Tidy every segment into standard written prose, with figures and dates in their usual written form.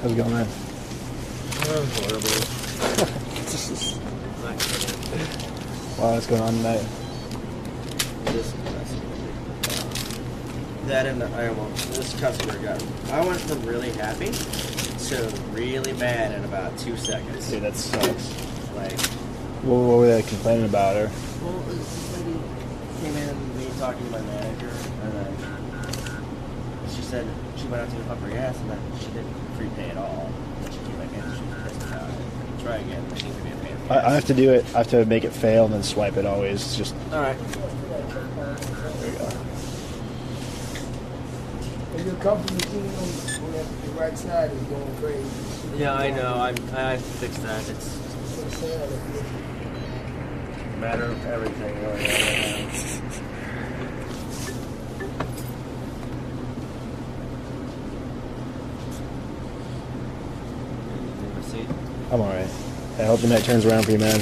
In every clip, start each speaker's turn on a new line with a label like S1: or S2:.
S1: How's it going, man?
S2: Horrible.
S1: Wow, what's going on tonight?
S2: This customer I went from really happy to really mad in about 2 seconds.
S1: Dude, that sucks.
S2: Like,
S1: What were they complaining about, or?
S2: well, this lady came in, me talking to my manager, and then she said she went out to pump her gas, and then she didn't prepay at all. And she came back in, she was pissed about it. Try again. There seems to be a pain.
S1: I have to do it. I have to make it fail and then swipe it always. It's just.
S2: All right.
S1: There you go.
S3: Your company team on the right side is going crazy.
S2: Yeah, I know. I have to fix that. It's a matter of everything going on right now.
S1: I'm alright. I hope the night turns around for you, man.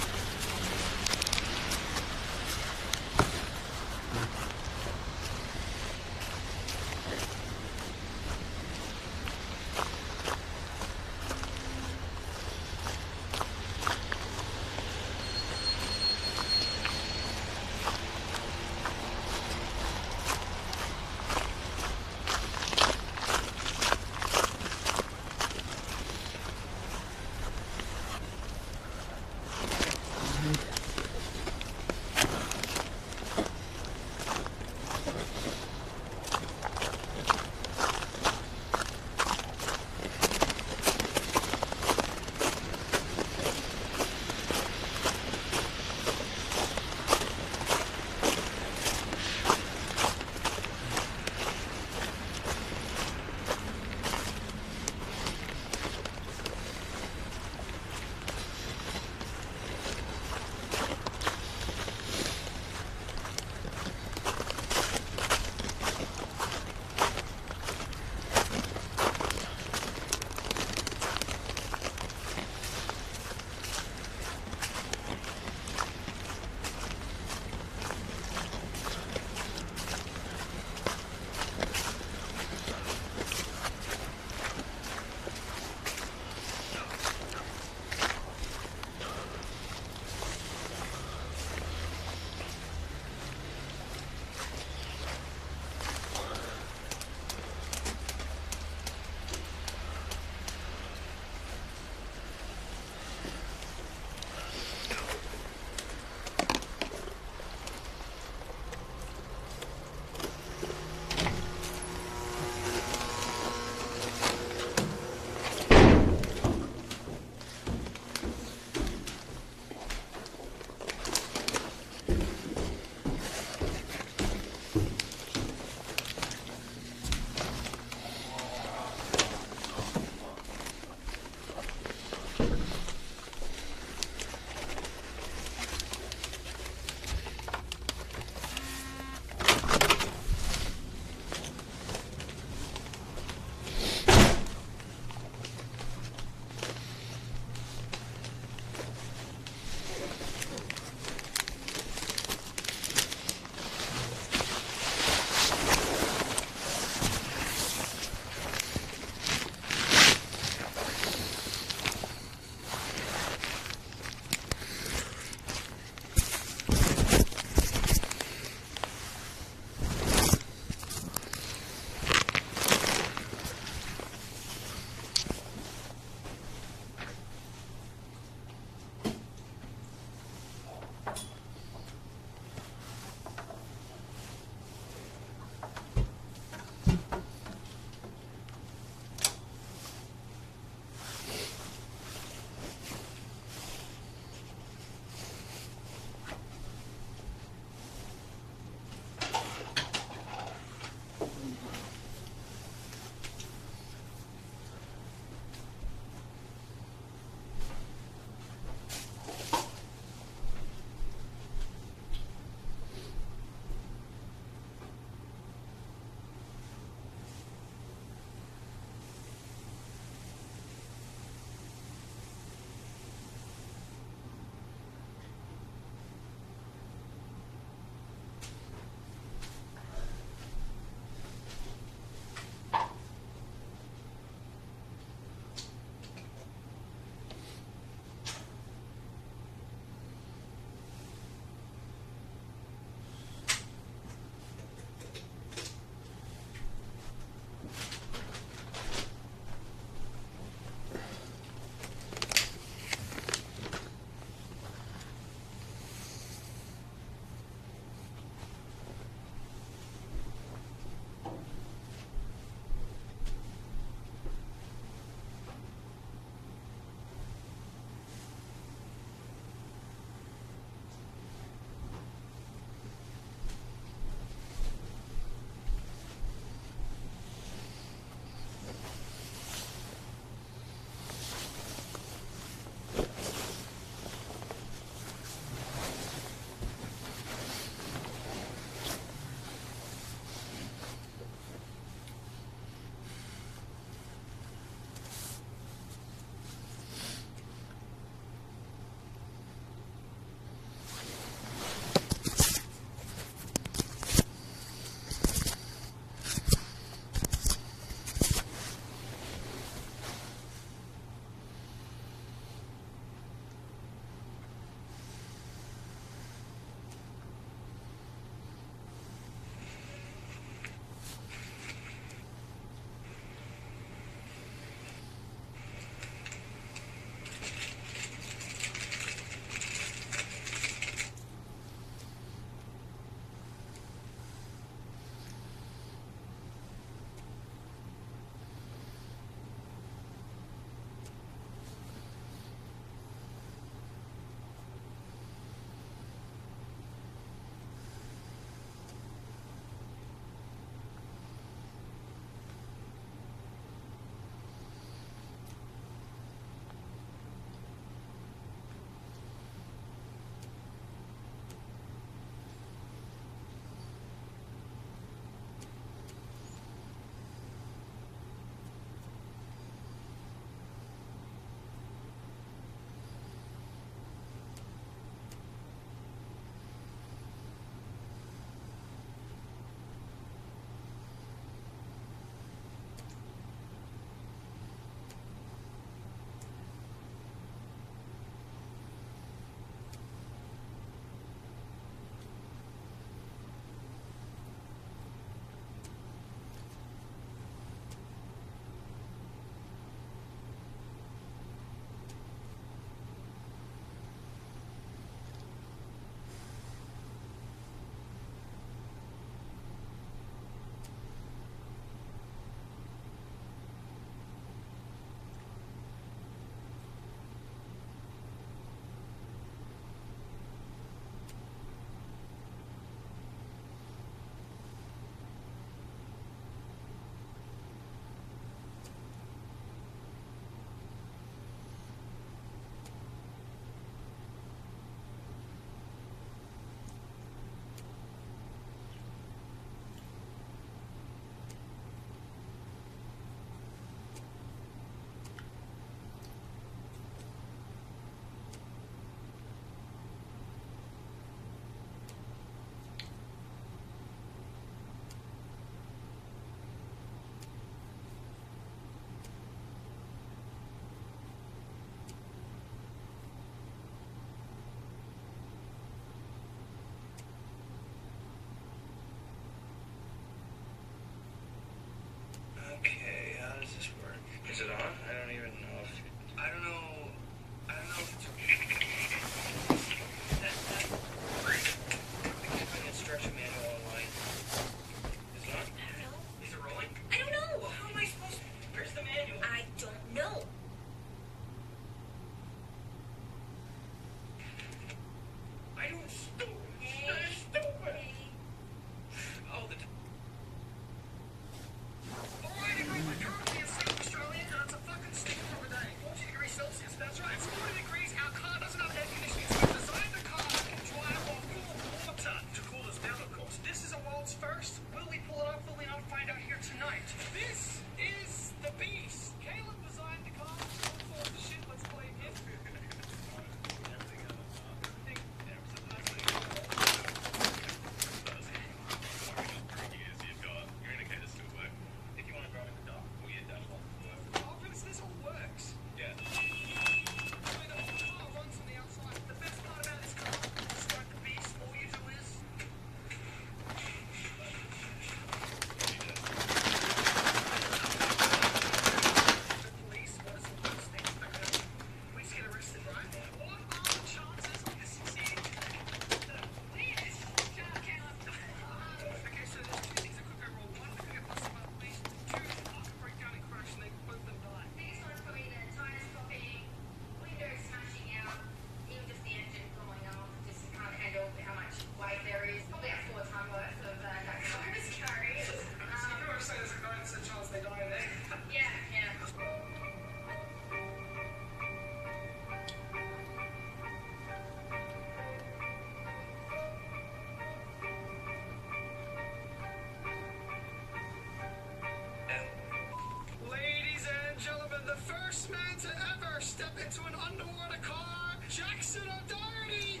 S4: first man to ever step into an underwater car, Jackson O'Doherty.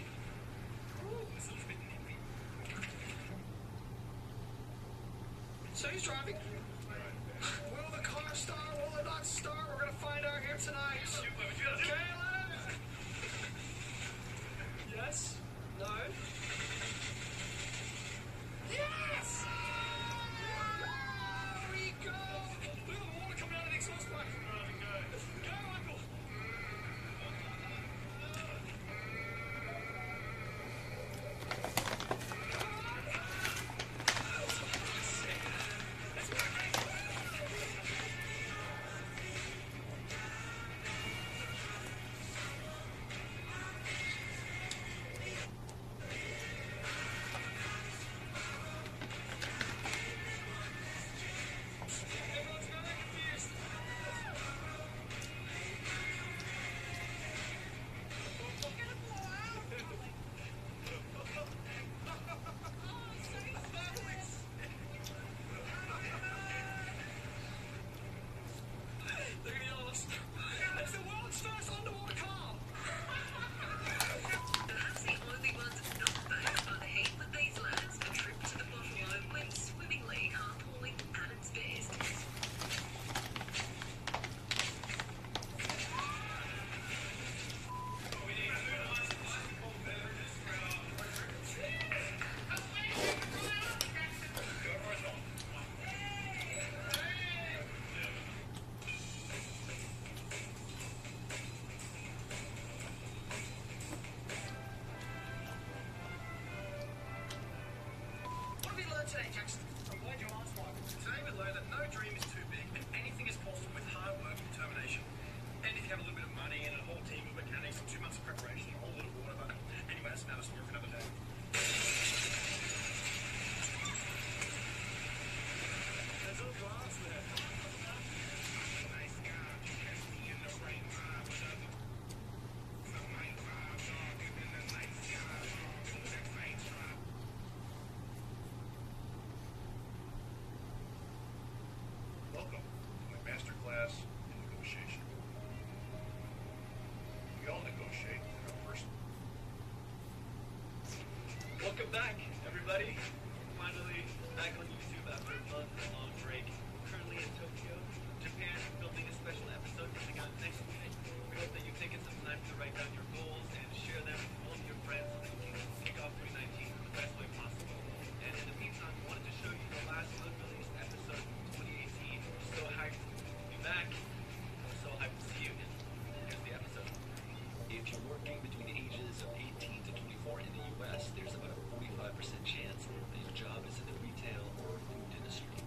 S4: So he's driving. Will the car start? Will it not start? We're gonna find out here tonight. Caleb. Yes. No. Yes! There we go! Look at the water coming out of the exhaust pipe. Go, Michael! It's the world's first underwater car!
S5: Perhaps the only ones not phased by the heat, but these lads, a trip to the buffalo went swimmingly, carpooling at its best.
S4: What have we learned today, Jackson? I'm glad you asked, Michael. Today we learned that no dream is too big and anything is possible with hard work and determination. And if you have a little bit of money and a whole team of mechanics and 2 months of preparation and a whole lot of water, but anyway, that's another story for another day. There's all glass there. Nice guy, you catch me in the right vibe, brother. The night vibe, dog, and then the night sky, dog, and that night tribe.
S6: Welcome to my masterclass in negotiation. We all negotiate in our personal.
S7: Welcome back, everybody. Finally back on YouTube after a month-long break. Currently in Tokyo, Japan, filming a special episode coming out next week. We hope that you've taken some time to write down your goals and share them with all of your friends so that you can kick off 2019 in the best way possible. And in the meantime, we wanted to show you the last unreleased episode of 2018. We're so hyped to be back. We're so hyped to see you. And here's the episode.
S8: If you're working between the ages of 18 to 24 in the U.S., there's about a 45% chance that your job is in the retail or food industry.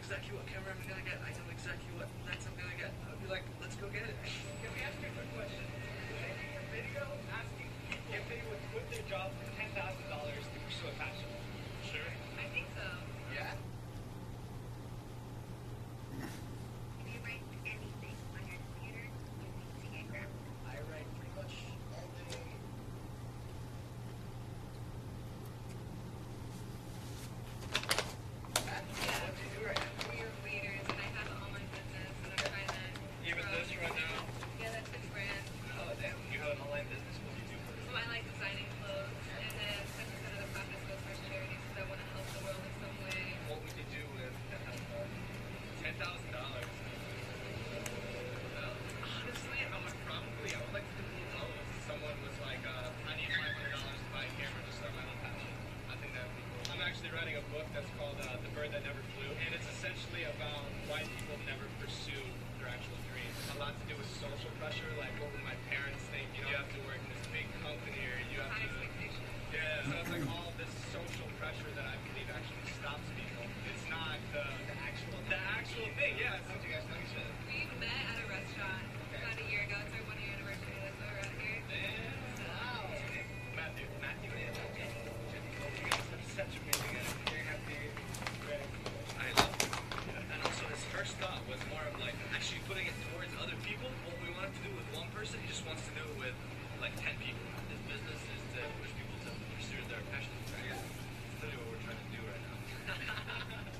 S7: exactly what camera I'm gonna get. I know exactly what lens I'm gonna get. I would be like, let's go get it.
S4: Can we ask you a quick question? Making a video asking if they would quit their job for $10,000 to pursue a passion. Sure.
S5: I think so.
S7: Yeah?
S5: If you write anything on your computer, you need to get grammar.
S7: I write pretty much all day. What do you do right now?
S5: We are waiters, and I have an online business, and I'm trying to.
S7: Even
S5: grow.
S7: this right now?
S5: Yeah, that's 6 grand.
S7: Oh, damn. You have an online business? What do you do for it?
S5: So I like designing clothes, and then 10% of the profits goes for charity, because I want to help the world in some way.
S7: What would you do with $10,000? Honestly, I would like to do clothes. Someone was like, I need $500 to buy a camera to start my own passion. I think that would be cool. I'm actually writing a book that's called The Bird That Never Flew, and it's essentially about why people never pursue their actual dreams. A lot to do with social pressure, like what would my parents think? You know, you have to work in this big company, or you have
S5: High
S7: to.
S5: expectations.
S7: Yeah, so it's like all this social pressure that I believe actually stops people. It's not the actual thing. Yeah, it's how you guys know each other.
S5: We met at a restaurant about a year ago. It's our 1-year anniversary. That's why we're out here.
S7: Wow. Matthew. You guys have such amazing energy. Very happy. I love it. And also his first thought was more of like actually putting it towards other people. What we wanted to do with one person, he just wants to do it with like 10 people. His business is to push people to pursue their passions. Right? Yeah. That's literally what we're trying to do right now.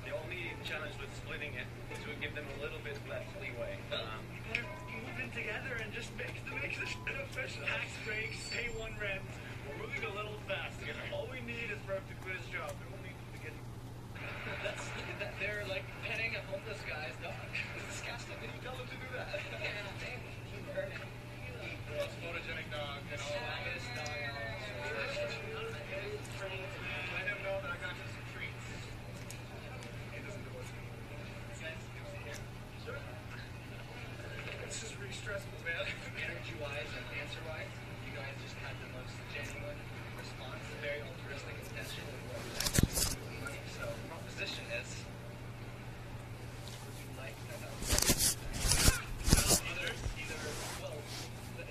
S7: The only challenge with splitting it is to give them a little bit less leeway.
S4: You better move in together and just make this shit official. Tax breaks, pay one rent. We're moving a little fast. All we need is for him to quit his job. We don't need him to get.
S7: Look at that. They're like petting a homeless guy's dog. It's disgusting. Did you tell them to do that? Yeah, maybe. Most photogenic dog and all that. Let him know that I got you some treats. He doesn't know what's going on. It's nice to see him. Sure. This is really stressful, man. Energy-wise and answer-wise, you guys just had the most genuine response, very altruistic intention of what was actually doing. So, proposition is, would you like to know? Well,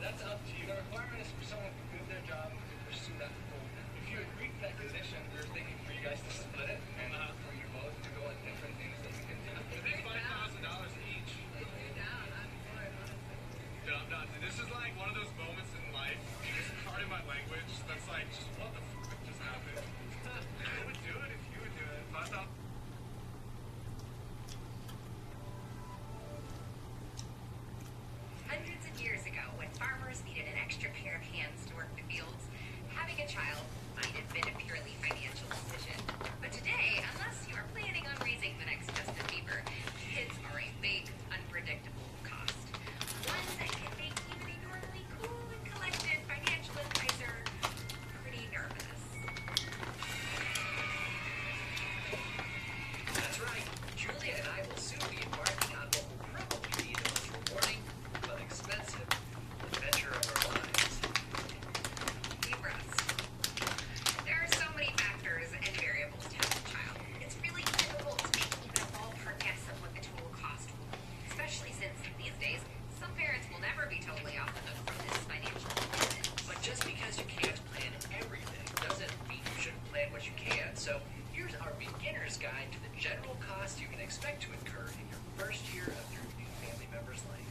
S7: that's up to you. The requirement is for someone to quit their job to pursue that goal. If you agree to that condition, we're thinking for you guys to split it and for you both to go at different things that you can do. I think $5,000 each.
S5: If you're down, I'm for it, honestly.
S7: No, this is like one of those moments in life, just pardon my language, that's like, just what the fuck just happened? I would do it if you would do it. $5,000.
S9: Hundreds of years ago, when farmers needed an extra pair of hands to work the fields, having a child might have been a purely financial decision. But today, unless you are planning on raising the next Justin Bieber, kids are a big, unpredictable cost. One that can make even a normally cool and collected financial advisor pretty nervous.
S8: That's right. Julia and I will soon be embarking on what will probably be the most rewarding but expensive adventure of our lives.
S9: Deep breaths. There are so many factors and variables to have a child. It's really difficult to make even a ballpark guess of what the total cost will be, especially since these days some parents will never be totally off the hook from this financial commitment.
S8: But just because you can't plan everything doesn't mean you shouldn't plan what you can. So here's our beginner's guide to the general cost you can expect to incur in your first year of your new family member's life.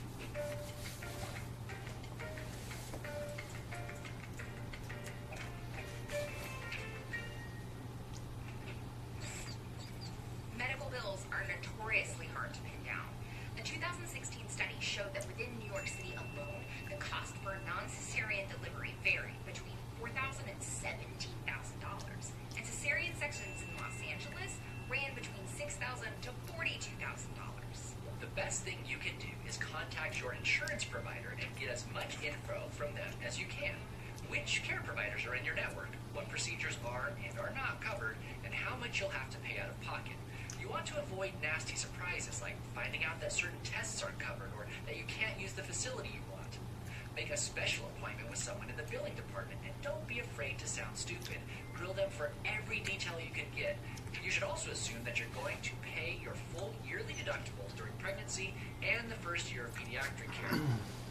S9: Medical bills are notoriously hard to pin down. A 2016 study showed that within New York City alone, the cost for a non-cesarean delivery varied between $4,000 and $17,000. And cesarean sections in Los Angeles ran between $6,000 to $42,000.
S8: The best thing you can do is contact your insurance provider and get as much info from them as you can. Which care providers are in your network, what procedures are and are not covered, and how much you'll have to pay out of pocket. You want to avoid nasty surprises like finding out that certain tests aren't covered or that you can't use the facility you want. Make a special appointment with someone in the billing department and don't be afraid to sound stupid. Grill them for every detail you can get. You should also assume that you're going to pay your full yearly pregnancy and the first year of pediatric care.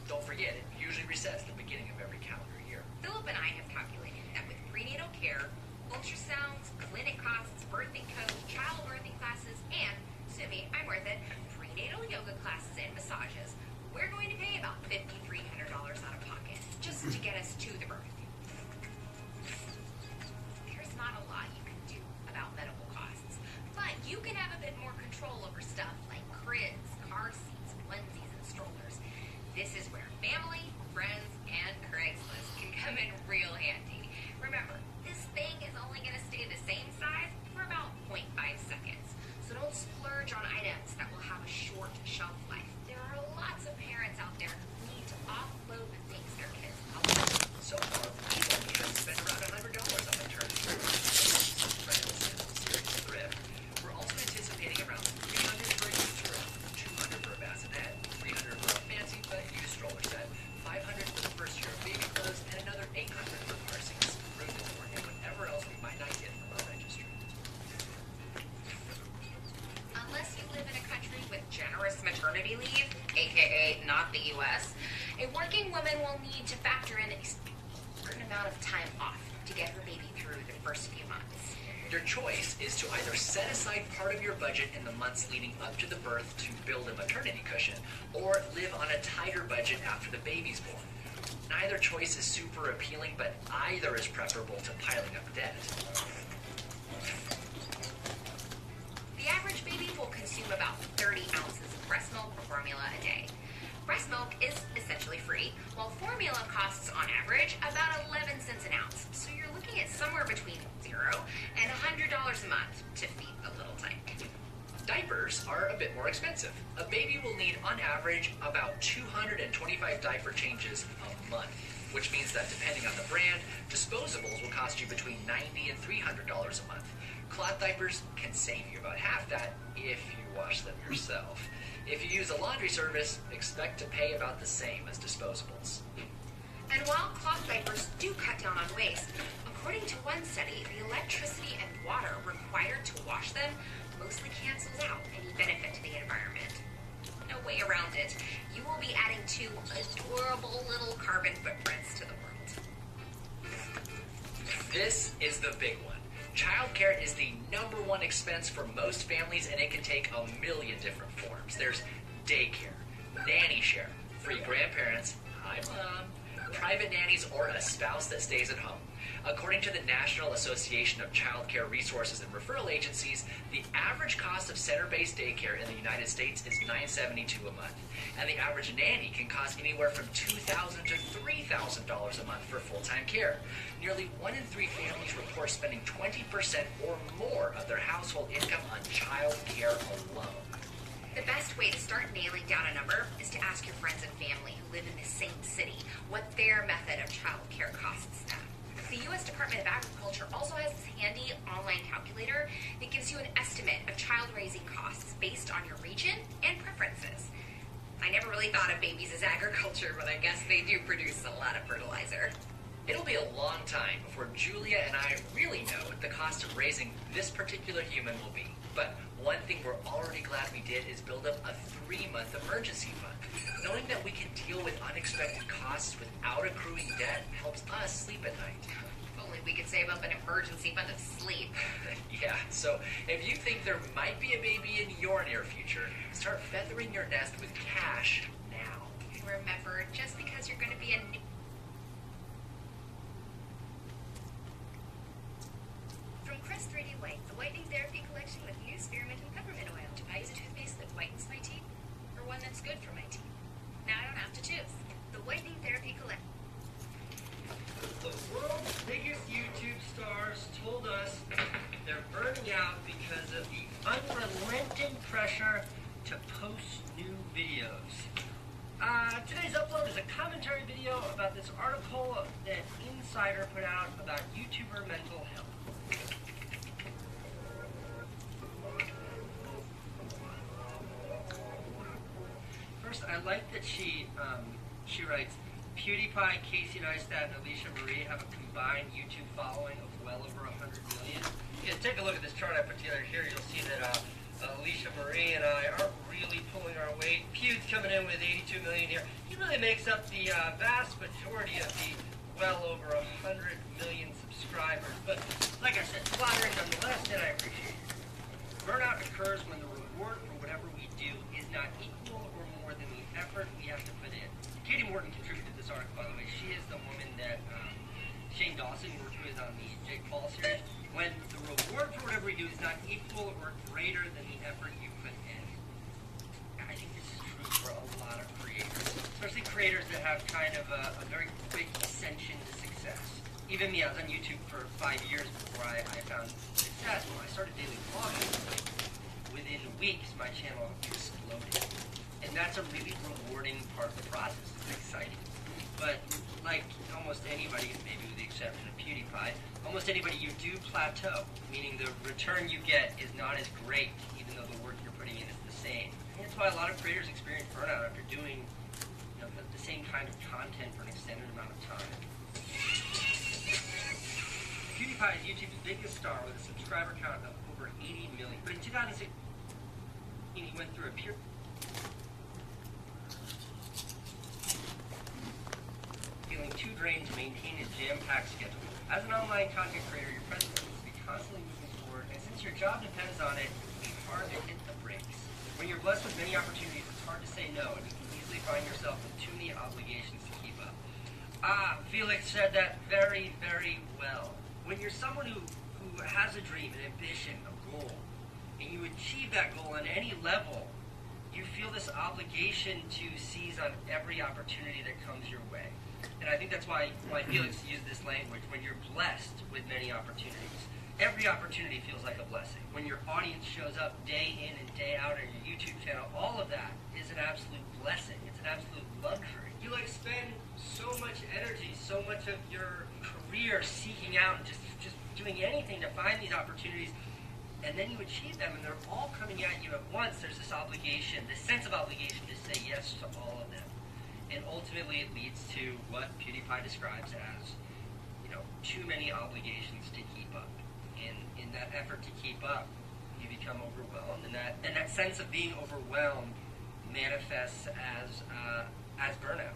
S8: Don't forget, it usually resets at the beginning of every calendar year.
S9: Philip and I have calculated that with prenatal care, ultrasounds, clinic costs, birthing codes, childbirthing classes, and, sue me, I'm worth it, prenatal yoga classes and massages, we're going to pay about $5,300 out of pocket just to get us to the birth. There's not a lot you can do about medical costs, but you can have a bit more control over stuff like cribs, car seats, onesies, and strollers. This is where family, friends, and Craigslist can come in real handy. Remember, this thing is only going to stay the same size for about 0.5 seconds, so don't splurge on items that will have a short shelf life. There are lots of parents out there who need to offload the things their kids love.
S8: So far, people have spent around $100 on maternity services, friends, and serious thrift. We're also anticipating around $300 for a used room, $200 for a bassinet, $300 for a fancy but used stroller set, $500 for the first year of baby clothes, and another $800 for car seats, room decor, and whatever else we might not get from our registry.
S9: Unless you live in a country with generous maternity leave, aka not the US, a working woman will need to factor in a certain amount of time off to get her baby through the first few months.
S8: Your choice is to either set aside part of your budget in the months leading up to the birth to build a maternity cushion, or live on a tighter budget after the baby's born. Neither choice is super appealing, but either is preferable to piling up debt.
S9: The average baby will consume about 30 ounces of breast milk or formula a day. Breast milk is essentially free, while formula costs on average about 11 cents an ounce. So you're looking at somewhere between $0 and $100 a month to feed the little tyke.
S8: Diapers are a bit more expensive. A baby will need, on average, about 225 diaper changes a month, which means that depending on the brand, disposables will cost you between $90 and $300 a month. Cloth diapers can save you about half that if you wash them yourself. If you use a laundry service, expect to pay about the same as disposables.
S9: And while cloth diapers do cut down on waste, according to one study, the electricity and water required to wash them mostly cancels out any benefit to the environment. No way around it. You will be adding 2 adorable little carbon footprints to the world.
S8: This is the big one. Childcare is the #1 expense for most families, and it can take a million different forms. There's daycare, nanny share, free grandparents, hi mom, private nannies, or a spouse that stays at home. According to the National Association of Child Care Resources and Referral Agencies, the average cost of center-based daycare in the United States is $972 a month, and the average nanny can cost anywhere from $2,000 to $3,000 a month for full-time care. Nearly 1 in 3 families report spending 20% or more of their household income on child care alone.
S9: The best way to start nailing down a number is to ask your friends and family who live in the same city what their method of child care costs them. The U.S. Department of Agriculture also has this handy online calculator that gives you an estimate of child-raising costs based on your region and preferences. I never really thought of babies as agriculture, but I guess they do produce a lot of fertilizer.
S8: It'll be a long time before Julia and I really know what the cost of raising this particular human will be. But one thing we're already glad we did is build up a 3-month emergency fund. Knowing that we can deal with unexpected costs without accruing debt helps us sleep at night.
S9: If only we could save up an emergency fund of sleep.
S8: Yeah, so if you think there might be a baby in your near future, start feathering your nest with cash now.
S9: Remember, just because you're going to be a new...
S10: From Crest 3D White, the whitening therapy collection with new spearmint and peppermint oil. Do I use a toothpaste that whitens my teeth, or one that's good for my teeth? Now I don't have to choose. The whitening therapy collection.
S2: The world's biggest YouTube stars told us they're burning out because of the unrelenting pressure to post new videos. Today's upload is a commentary video about this article that Insider put out about YouTuber mental health. First, I like that she writes, PewDiePie, Casey Neistat, and Alicia Marie have a combined YouTube following of well over 100 million. Yeah, take a look at this chart I put together here. You'll see that Alicia Marie and I aren't really pulling our weight
S11: really makes up the vast majority of the well over 100 million subscribers. But like I said, flattering nonetheless, and I appreciate it. Burnout occurs when the reward for whatever we do is not equal or more than the effort we have to put in. Katie Morton contributed this article, by the way. She is the woman that Shane Dawson worked with on the Jake Paul series. When the reward for whatever we do is not equal or greater than the effort you put in. I think this is true for a lot of creators, especially creators that have kind of a very quick ascension to success. Even me, I was on YouTube for 5 years before I found success. When I started daily vlogging, within weeks my channel exploded. And that's a really rewarding part of the process. It's exciting. But like almost anybody, maybe with the exception of PewDiePie, almost anybody, you do plateau, meaning the return you get is not as great, even though the work you're putting in is the same. And that's why a lot of creators experience burnout after doing the same kind of content for an extended amount of time. PewDiePie is YouTube's biggest star with a subscriber count of over 80 million. But in 2016, he went through a period feeling too drained to maintain a jam-packed schedule. As an online content creator, your presence needs to be constantly moving forward, and since your job depends on it, it's hard to hit the brakes. When you're blessed with many opportunities, it's hard to say no, and you can easily find yourself with too many obligations to keep up. Felix said that very, very well. When you're someone who has a dream, an ambition, a goal, and you achieve that goal on any level, you feel this obligation to seize on every opportunity that comes your way. And I think that's why Felix used this language. When you're blessed with many opportunities, every opportunity feels like a blessing. When your audience shows up day in and day out on your YouTube channel, all of that is an absolute blessing. It's an absolute luxury. You spend so much energy, so much of your career seeking out and just doing anything to find these opportunities, and then you achieve them, and they're all coming at you at once. There's this obligation, this sense of obligation to say yes to all of them. And ultimately it leads to what PewDiePie describes as, too many obligations to keep up. And in that effort to keep up, you become overwhelmed. And that sense of being overwhelmed manifests as burnout.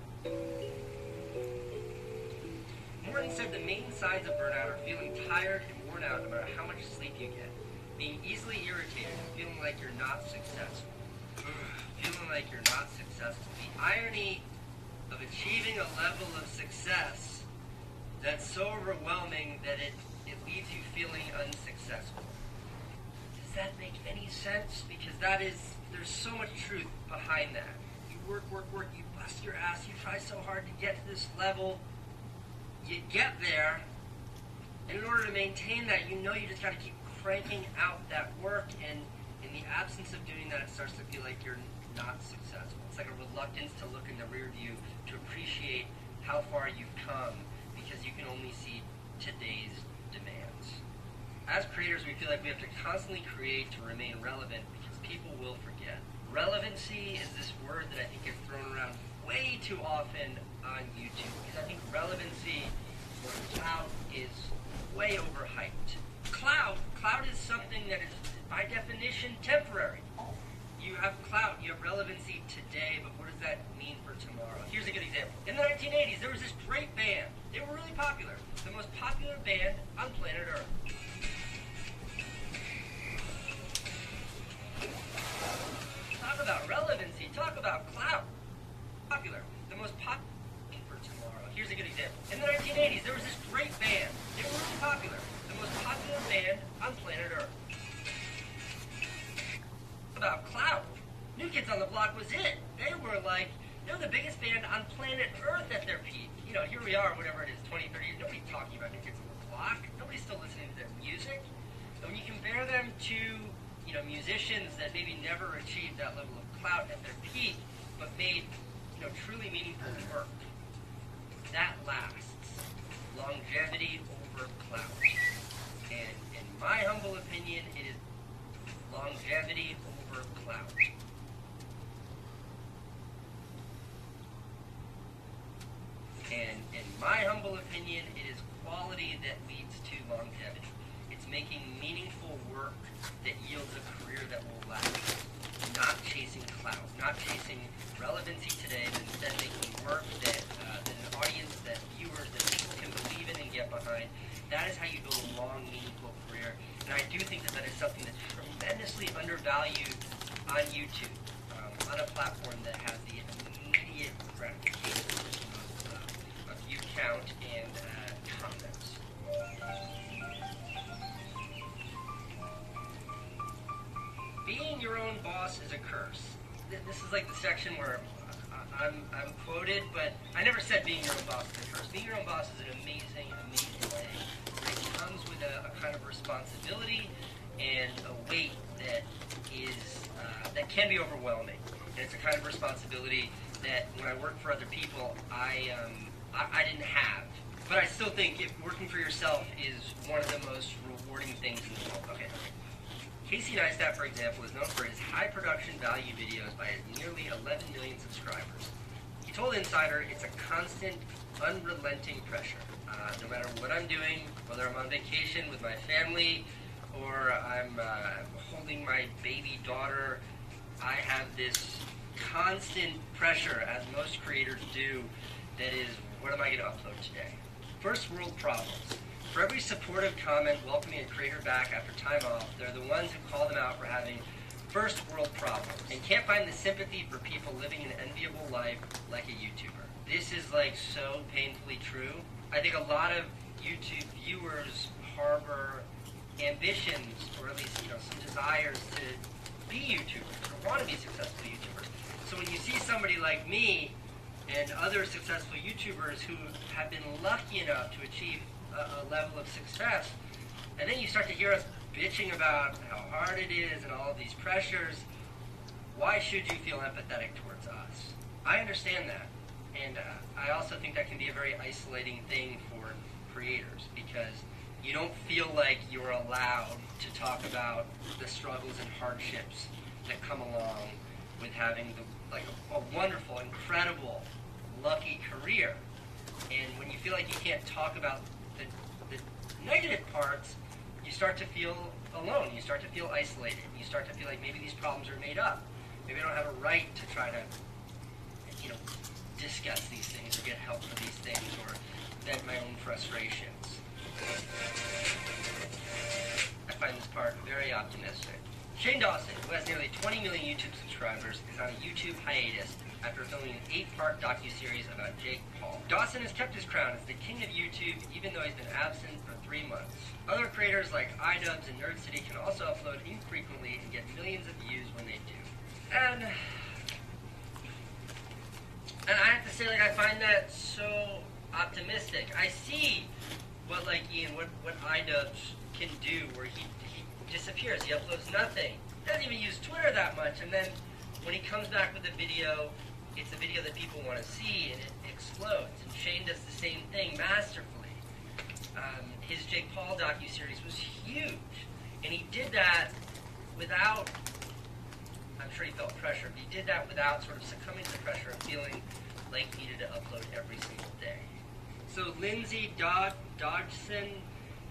S11: Morton said the main signs of burnout are feeling tired and worn out no matter how much sleep you get, being easily irritated, and feeling like you're not successful. Feeling like you're not successful. The irony of achieving a level of success that's so overwhelming that it leaves you feeling unsuccessful. Does that make any sense? Because there's so much truth behind that. You work, you bust your ass, you try so hard to get to this level, you get there, and in order to maintain that, you just got to keep cranking out that work, and in the absence of doing that, it starts to feel like you're not successful. It's like a reluctance to look in the rear view to appreciate how far you've come because you can only see today's demands. As creators, we feel like we have to constantly create to remain relevant because people will forget. Relevancy is this word that I think gets thrown around way too often on YouTube because I think relevancy or clout is way overhyped. Clout is something that is by definition temporary. You have clout, you have relevancy today, but what does that mean for tomorrow? Here's a good example. In the 1980s, there was this great band. They were really popular. The most popular band on planet Earth. Talk about relevancy. Talk about clout. Popular. The most popular for tomorrow. Here's a good example. In the 1980s, there was this great band. They were really popular. The most popular band on planet Earth. About clout. New Kids on the Block was it. They were the biggest band on planet Earth at their peak. Here we are, whatever it is, 20, 30 years. Nobody's talking about New Kids on the Block. Nobody's still listening to their music. And when you compare them to, musicians that maybe never achieved that level of clout at their peak, but made, truly meaningful work, that lasts. Longevity over clout. And in my humble opinion, it is longevity over clout. And in my humble opinion, it is quality that leads to longevity. It's making meaningful work that yields a career that will last. not chasing clout, not chasing relevancy today, but instead making work that an audience, that viewers, that people can believe in and get behind. That is how you build a long, meaningful career. And I do think that that is something that's tremendously undervalued on YouTube, on a platform that has the immediate gratification of view count and comments. Being your own boss is a curse. This is like the section where I'm quoted, but I never said being your own boss is a curse. Being your own boss is an amazing, amazing thing. It comes with a kind of responsibility and a weight that is that can be overwhelming. And it's a kind of responsibility that when I work for other people, I didn't have. But I still think if working for yourself is one of the most rewarding things in the world. Okay. Casey Neistat, for example, is known for his high production value videos by his nearly 11 million subscribers. He told Insider, it's a constant, unrelenting pressure. No matter what I'm doing, whether I'm on vacation with my family or I'm holding my baby daughter, I have this constant pressure, as most creators do, that is, what am I going to upload today? First world problems. For every supportive comment welcoming a creator back after time off, they're the ones who call them out for having first world problems and can't find the sympathy for people living an enviable life like a YouTuber. This is like so painfully true. I think a lot of YouTube viewers harbor ambitions, or at least some desires to be YouTubers or want to be successful YouTubers. So when you see somebody like me and other successful YouTubers who have been lucky enough to achieve a level of success, and then you start to hear us bitching about how hard it is and all of these pressures, why should you feel empathetic towards us? I understand that, and I also think that can be a very isolating thing for creators, because you don't feel like you're allowed to talk about the struggles and hardships that come along with having a wonderful, incredible, lucky career. And when you feel like you can't talk about the negative parts, you start to feel alone. You start to feel isolated. You start to feel like maybe these problems are made up. Maybe I don't have a right to try to, discuss these things or get help for these things or vent my own frustrations. I find this part very optimistic. Shane Dawson, who has nearly 20 million YouTube subscribers, is on a YouTube hiatus after filming an 8-part docuseries about Jake Paul. Dawson has kept his crown as the king of YouTube, even though he's been absent for 3 months. Other creators like iDubbbz and Nerd City can also upload infrequently and get millions of views when they do. And I have to say, I find that so optimistic. I see what iDubbbz can do, where he disappears, he uploads nothing. He doesn't even use Twitter that much, and then when he comes back with a video, it's a video that people want to see, and it explodes. And Shane does the same thing masterfully. His Jake Paul docuseries was huge, and he did that without, I'm sure he felt pressure, but he did that without sort of succumbing to the pressure of feeling like he needed to upload every single day. So Lindsay Dodgson,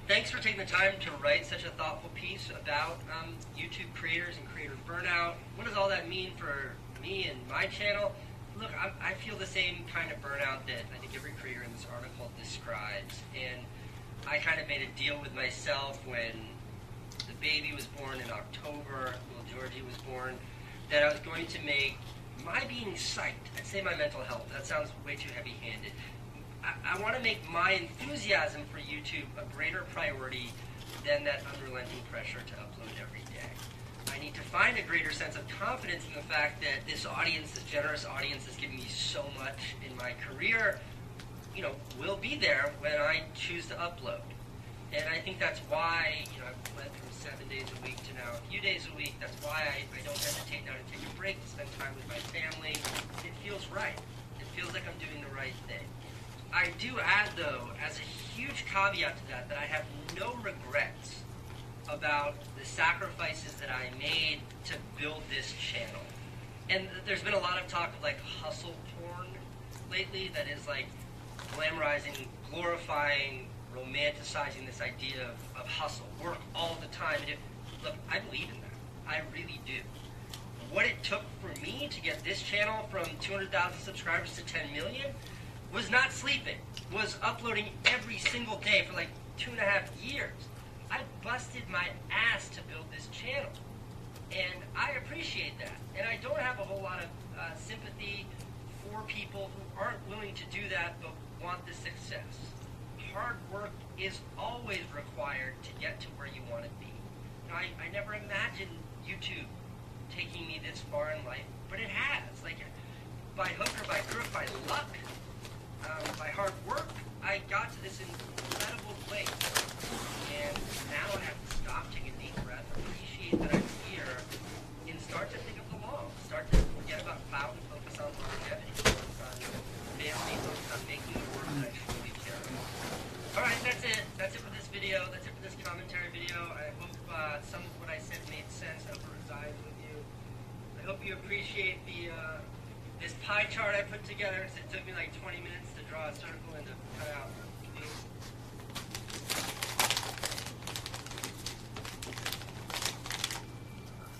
S11: thanks for taking the time to write such a thoughtful piece about YouTube creators and creator burnout. What does all that mean for me and my channel? Look, I feel the same kind of burnout that I think every creator in this article describes. And I kind of made a deal with myself when the baby was born in October, little Georgie was born, that I was going to make my being psyched, I'd say my mental health, that sounds way too heavy-handed. I want to make my enthusiasm for YouTube a greater priority than that unrelenting pressure to upload every day. I need to find a greater sense of confidence in the fact that this audience, this generous audience that's given me so much in my career, will be there when I choose to upload. And I think that's why, I went from 7 days a week to now a few days a week. That's why I don't hesitate now to take a break, to spend time with my family. It feels right. It feels like I'm doing the right thing. I do add, though, as a huge caveat to that I have no regrets about the sacrifices that I made to build this channel. And there's been a lot of talk of hustle porn lately, that is glamorizing, glorifying, romanticizing this idea of hustle, work all the time. And look, I believe in that. I really do. what it took for me to get this channel from 200,000 subscribers to 10 million was not sleeping, was uploading every single day for like 2.5 years. I busted my ass to build this channel, and I appreciate that. And I don't have a whole lot of sympathy for people who aren't willing to do that but want the success. Hard work is always required to get to where you want to be. You know, I never imagined YouTube taking me this far in life, but it has. Like, by hook or by crook, by luck, by hard work, I got to this incredible place. And now I have to stop, take a deep breath, appreciate that I'm here, and start to think of the long. Start to forget about clout and focus on longevity. Focus on family, focus on making the work that I truly care about. Alright, that's it. That's it for this video. That's it for this commentary video. I hope some of what I said made sense. I hope it resides with you. I hope you appreciate the this pie chart I put together. It took me like 20 minutes to draw a circle and to cut out.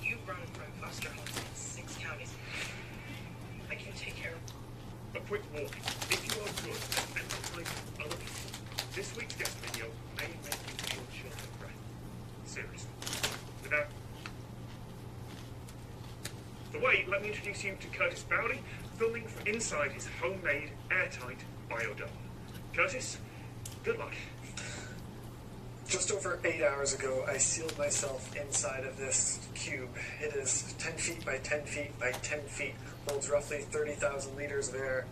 S4: You run from foster homes in 6 counties. I can take care of.
S6: A quick warning. If you are good and kind to other people, this week's guest video may make you feel children breath. Seriously. But now, the way, let me introduce you to Curtis Bowdy, filming from inside his homemade, airtight biodome. Curtis, good luck.
S12: Just over 8 hours ago, I sealed myself inside of this cube. It is 10 feet by 10 feet by 10 feet, holds roughly 30,000 liters of air.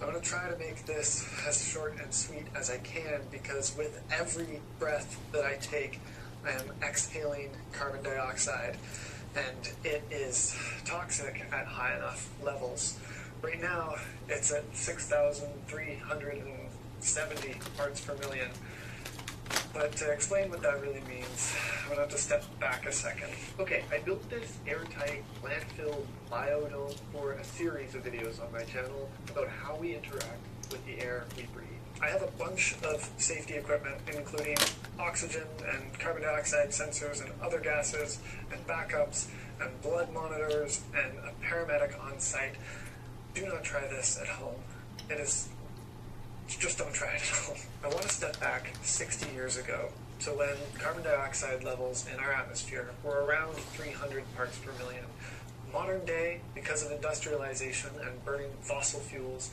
S12: I'm going to try to make this as short and sweet as I can, because with every breath that I take, I am exhaling carbon dioxide, and it is toxic at high enough levels. Right now, it's at 6,370 parts per million. But to explain what that really means, I'm going to have to step back a second. Okay, I built this airtight, landfill biodome for a series of videos on my channel about how we interact with the air we breathe. I have a bunch of safety equipment, including oxygen and carbon dioxide sensors and other gases and backups and blood monitors and a paramedic on site. Do not try this at home. Just don't try it at home. I want to step back 60 years ago to when carbon dioxide levels in our atmosphere were around 300 parts per million. Modern day, because of industrialization and burning fossil fuels,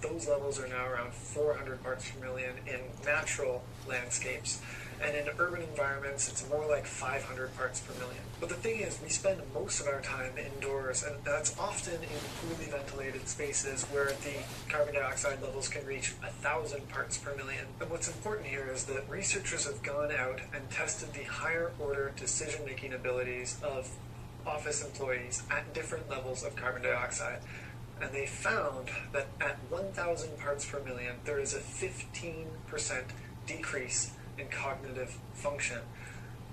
S12: those levels are now around 400 parts per million in natural landscapes. And in urban environments, it's more like 500 parts per million. But the thing is, we spend most of our time indoors, and that's often in poorly ventilated spaces where the carbon dioxide levels can reach 1,000 parts per million. And what's important here is that researchers have gone out and tested the higher order decision-making abilities of office employees at different levels of carbon dioxide. And they found that at 1,000 parts per million, there is a 15% decrease in cognitive function.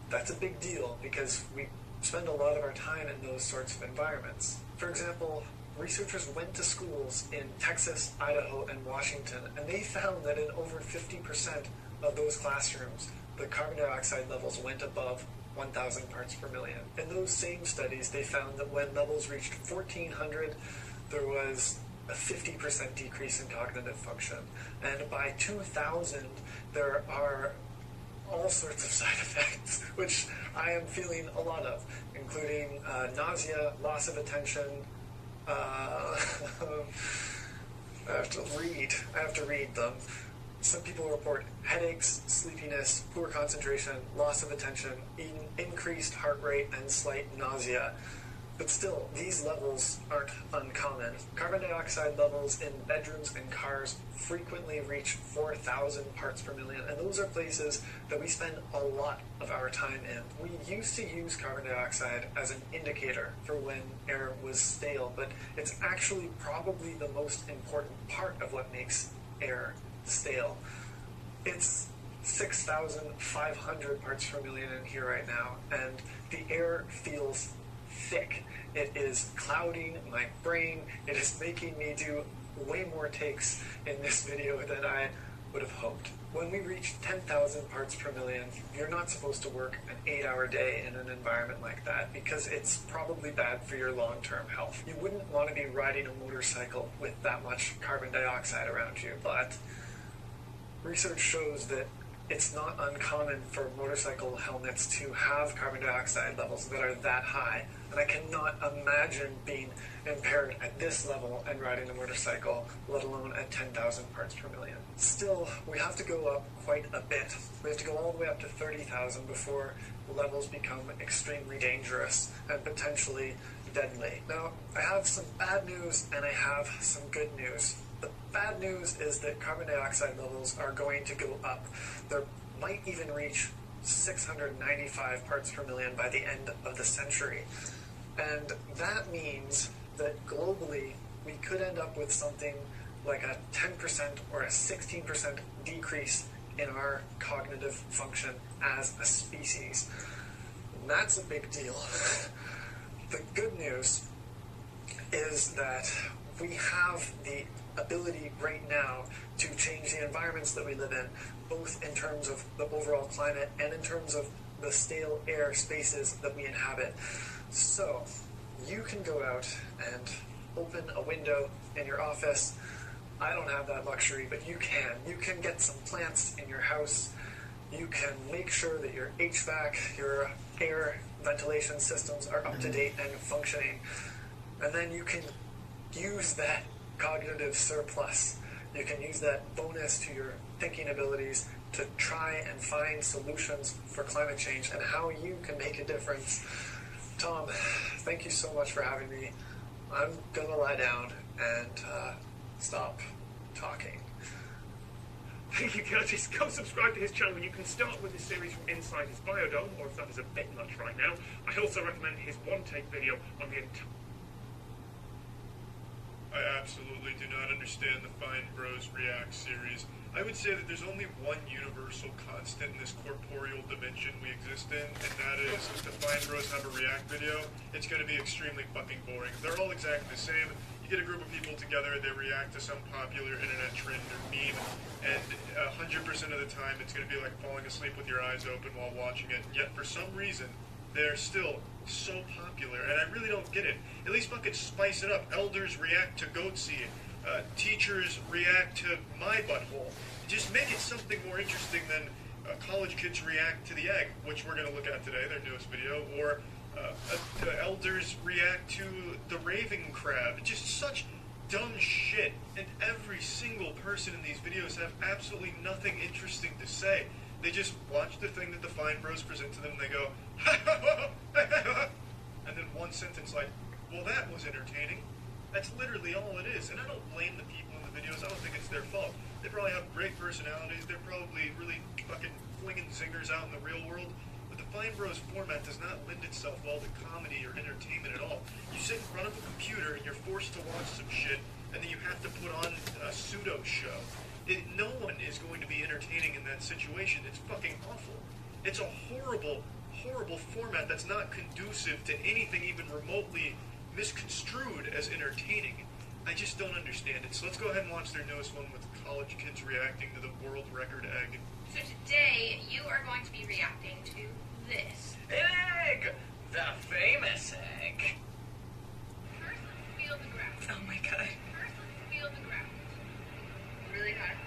S12: That's a big deal because we spend a lot of our time in those sorts of environments. For example, researchers went to schools in Texas, Idaho, and Washington, and they found that in over 50% of those classrooms, the carbon dioxide levels went above 1,000 parts per million. In those same studies, they found that when levels reached 1,400, there was a 50% decrease in cognitive function. And by 2,000, there are all sorts of side effects, which I am feeling a lot of, including nausea, loss of attention. I have to read them. Some people report headaches, sleepiness, poor concentration, loss of attention, increased heart rate, and slight nausea. But still, these levels aren't uncommon. Carbon dioxide levels in bedrooms and cars frequently reach 4,000 parts per million, and those are places that we spend a lot of our time in. We used to use carbon dioxide as an indicator for when air was stale, but it's actually probably the most important part of what makes air stale. It's 6,500 parts per million in here right now, and the air feels thick. It is clouding my brain. It is making me do way more takes in this video than I would have hoped. When we reach 10,000 parts per million, you're not supposed to work an 8-hour day in an environment like that because it's probably bad for your long-term health. You wouldn't want to be riding a motorcycle with that much carbon dioxide around you, but research shows that it's not uncommon for motorcycle helmets to have carbon dioxide levels that are that high. And I cannot imagine being impaired at this level and riding a motorcycle, let alone at 10,000 parts per million. Still, we have to go up quite a bit. We have to go all the way up to 30,000 before levels become extremely dangerous and potentially deadly. Now, I have some bad news and I have some good news. The bad news is that carbon dioxide levels are going to go up. They might even reach 695 parts per million by the end of the century. And that means that globally, we could end up with something like a 10% or a 16% decrease in our cognitive function as a species. And that's a big deal. The good news is that we have the ability right now to change the environments that we live in, both in terms of the overall climate and in terms of the stale air spaces that we inhabit. So you can go out and open a window in your office. I don't have that luxury, but you can. You can get some plants in your house. You can make sure that your HVAC, your air ventilation systems are up to date and functioning. And then you can use that cognitive surplus. You can use that bonus to your thinking abilities to try and find solutions for climate change and how you can make a difference. Tom, thank you so much for having me. I'm gonna lie down and stop talking.
S6: Thank you, Curtis. Go subscribe to his channel. You can start with his series from inside his biodome, or if that is a bit much right now, I also recommend his one-take video on the entire...
S13: I absolutely do not understand the Fine Bros React series. I would say that there's only one universal constant in this corporeal dimension we exist in, and that is if the Fine Bros have a React video, it's going to be extremely fucking boring. They're all exactly the same. You get a group of people together, they react to some popular internet trend or meme, and 100% of the time it's going to be like falling asleep with your eyes open while watching it, and yet for some reason, they're still so popular, and I really don't get it. At least fucking spice it up. Elders react to Goatsy. Teachers react to my butthole. Just make it something more interesting than college kids react to the egg, which we're going to look at today, their newest video, or elders react to the raving crab. Just such dumb shit, and every single person in these videos have absolutely nothing interesting to say. They just watch the thing that the Fine Bros present to them, and they go, and then one sentence like, well, that was entertaining. That's literally all it is. And I don't blame the people in the videos. I don't think it's their fault. They probably have great personalities. They're probably really fucking flinging zingers out in the real world. But the Fine Bros format does not lend itself well to comedy or entertainment at all. You sit in front of a computer and you're forced to watch some shit, and then you have to put on a pseudo show. No one is going to be entertaining in that situation. It's fucking awful. It's a horrible, horrible format that's not conducive to anything even remotely misconstrued as entertaining. I just don't understand it. So let's go ahead and watch their newest one with college kids reacting to the world record egg.
S9: So today, you are going to be reacting to this.
S11: An egg! The famous egg.
S9: First, let's feel the ground.
S11: Oh my god.
S9: First, let's feel the ground. Really hard.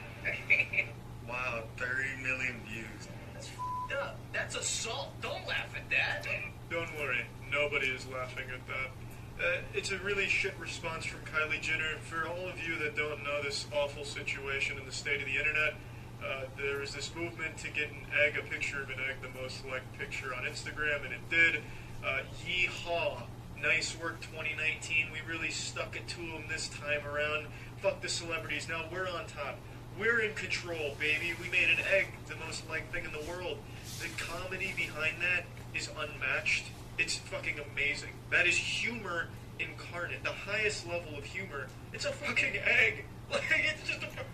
S14: Wow, 30 million views.
S11: That's f***ed up. That's assault. Don't laugh at that.
S13: Don't worry, nobody is laughing at that. It's a really shit response from Kylie Jenner. For all of you that don't know this awful situation in the state of the internet, there is this movement to get an egg, a picture of an egg, the most liked picture on Instagram, and it did. Yeehaw. Nice work, 2019. We really stuck it to them this time around. Fuck the celebrities. Now we're on top. We're in control, baby. We made an egg, the most liked thing in the world. The comedy behind that is unmatched. It's fucking amazing. That is humor incarnate. The highest level of humor. It's a fucking egg. Like,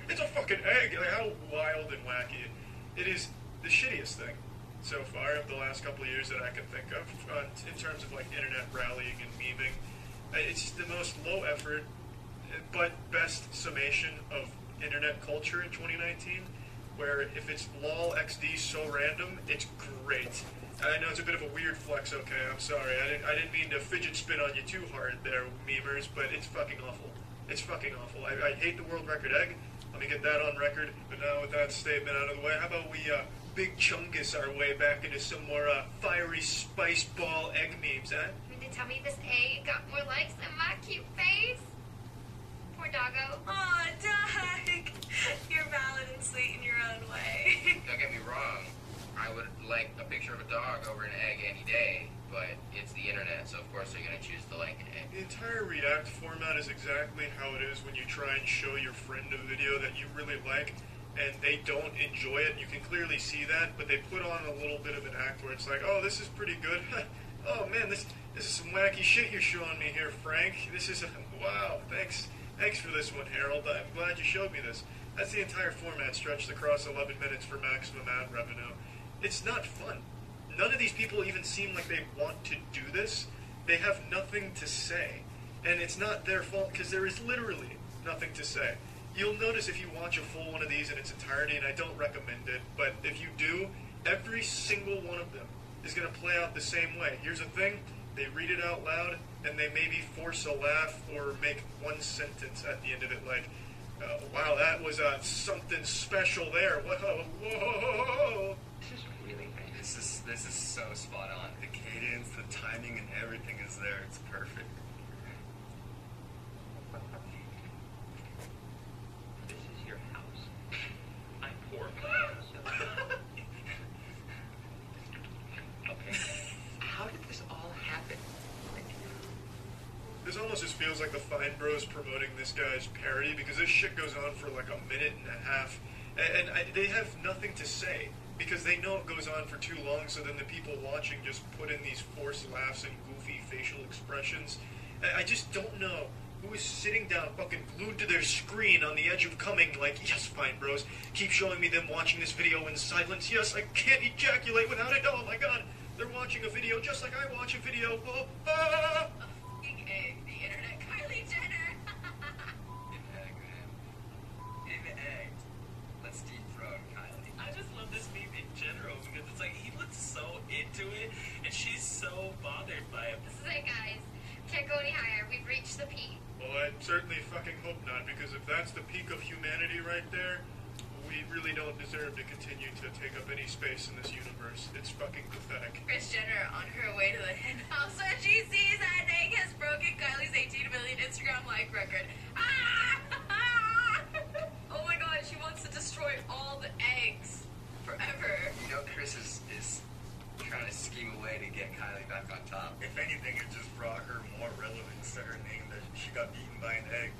S13: it's a fucking egg. Like, how wild and wacky. It is the shittiest thing so far of the last couple of years that I can think of in terms of like internet rallying and memeing. It's the most low effort but best summation of internet culture in 2019. where if it's lol XD so random, it's great. I know it's a bit of a weird flex, okay, I'm sorry. I didn't mean to fidget spin on you too hard there, memers, but it's fucking awful. It's fucking awful. I hate the world record egg. Let me get that on record. But now with that statement out of the way, how about we big chungus our way back into some more fiery spice ball egg memes, huh?
S10: You mean to tell me this egg got more likes than my cute face? Poor doggo.
S5: Aw, Doug! You're valid and sweet in your own way.
S15: Don't get me wrong. I would like a picture of a dog over an egg any day, but it's the internet, so of course they're going to choose to like an egg.
S13: The entire React format is exactly how it is when you try and show your friend a video that you really like, and they don't enjoy it. You can clearly see that, but they put on a little bit of an act where it's like, oh, this is pretty good. Oh man, this is some wacky shit you're showing me here, Frank. This is, wow, thanks for this one, Harold. I'm glad you showed me this. That's the entire format stretched across 11 minutes for maximum ad revenue. It's not fun. None of these people even seem like they want to do this. They have nothing to say. And it's not their fault, because there is literally nothing to say. You'll notice if you watch a full one of these in its entirety, and I don't recommend it, but if you do, every single one of them is going to play out the same way. Here's the thing, they read it out loud, and they maybe force a laugh or make one sentence at the end of it, like, wow, that was something special there. Whoa, whoa.
S15: This is really nice. This is so spot on.
S14: The cadence, the timing, and everything is there. It's perfect.
S11: This is your house. I'm poor. Okay. How did this all happen?
S13: This almost just feels like the Fine Bros promoting this guy's parody, because this shit goes on for like a minute and a half, and they have nothing to say, because they know it goes on for too long, so then the people watching just put in these forced laughs and goofy facial expressions. I just don't know who is sitting down fucking glued to their screen on the edge of coming like, yes, Fine Bros, keep showing me them watching this video in silence. Yes, I can't ejaculate without it. Oh my god, they're watching a video just like I watch a video. Oh, ah!
S10: Egg, the internet, Kylie Jenner.
S15: In egg. Let's dethrone Kylie.
S7: I just love this meme in general because it's like he looks so into it and she's so bothered by it.
S10: This is it, guys. Can't go any higher. We've reached the peak.
S13: Well, I certainly fucking hope not, because if that's the peak of humanity right there, we really don't deserve to continue to take up any space in this universe. It's fucking pathetic.
S5: Kris Jenner on her way to the hen house when she sees that egg has broken Kylie's 18 million Instagram like record. Oh my god, she wants to destroy all the eggs forever.
S15: You know, Kris is trying to scheme a way to get Kylie back on top.
S14: If anything, it just brought her more relevance to her name that she got beaten by an egg.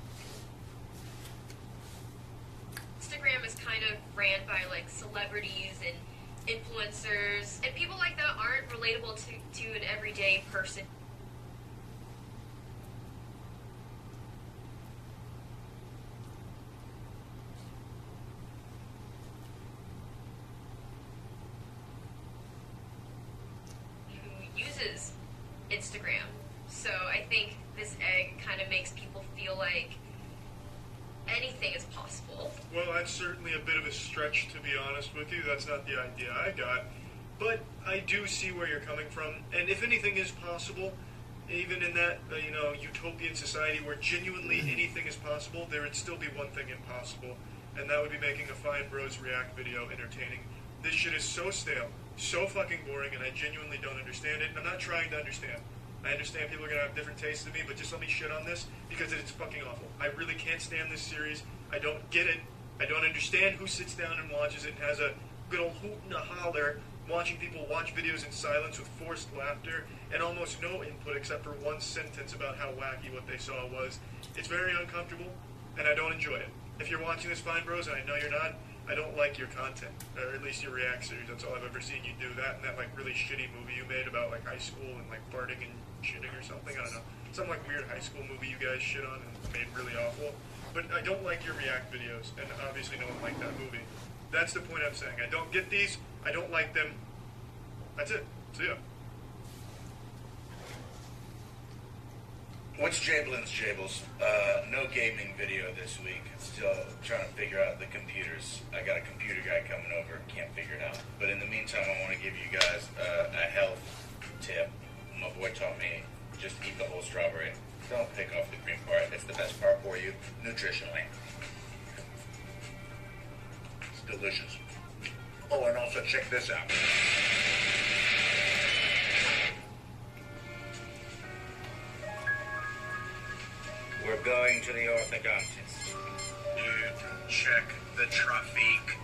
S10: Instagram is kind of ran by like celebrities and influencers, and people like that aren't relatable to an everyday person. Who uses Instagram. So I think this egg kind of makes people feel like anything is possible.
S13: Well, that's certainly a bit of a stretch, to be honest with you. That's not the idea I got. But I do see where you're coming from. And if anything is possible, even in that, utopian society where genuinely anything is possible, there would still be one thing impossible. And that would be making a Fine Bros React video entertaining. This shit is so stale, so fucking boring, and I genuinely don't understand it. I'm not trying to understand. I understand people are going to have different tastes than me, but just let me shit on this, because it's fucking awful. I really can't stand this series. I don't get it. I don't understand who sits down and watches it and has a good old hoot and a holler, watching people watch videos in silence with forced laughter and almost no input except for one sentence about how wacky what they saw was. It's very uncomfortable, and I don't enjoy it. If you're watching this, Fine Bros, and I know you're not, I don't like your content, or at least your React series. That's all I've ever seen you do. That and that like really shitty movie you made about like high school and like farting and shitting or something. I don't know. Some like weird high school movie you guys shit on and made really awful. But I don't like your React videos, and obviously no one liked that movie. That's the point I'm saying. I don't get these. I don't like them. That's it. See ya.
S16: What's Jablin's Jables? No gaming video this week. Still trying to figure out the computers. I got a computer guy coming over. Can't figure it out. But in the meantime, I want to give you guys a health tip. My boy taught me just eat the whole strawberry. Don't pick off the green part. It's the best part for you nutritionally. It's delicious. Oh, and also check this out. We're going to the orthodontist. Dude, check the traffic.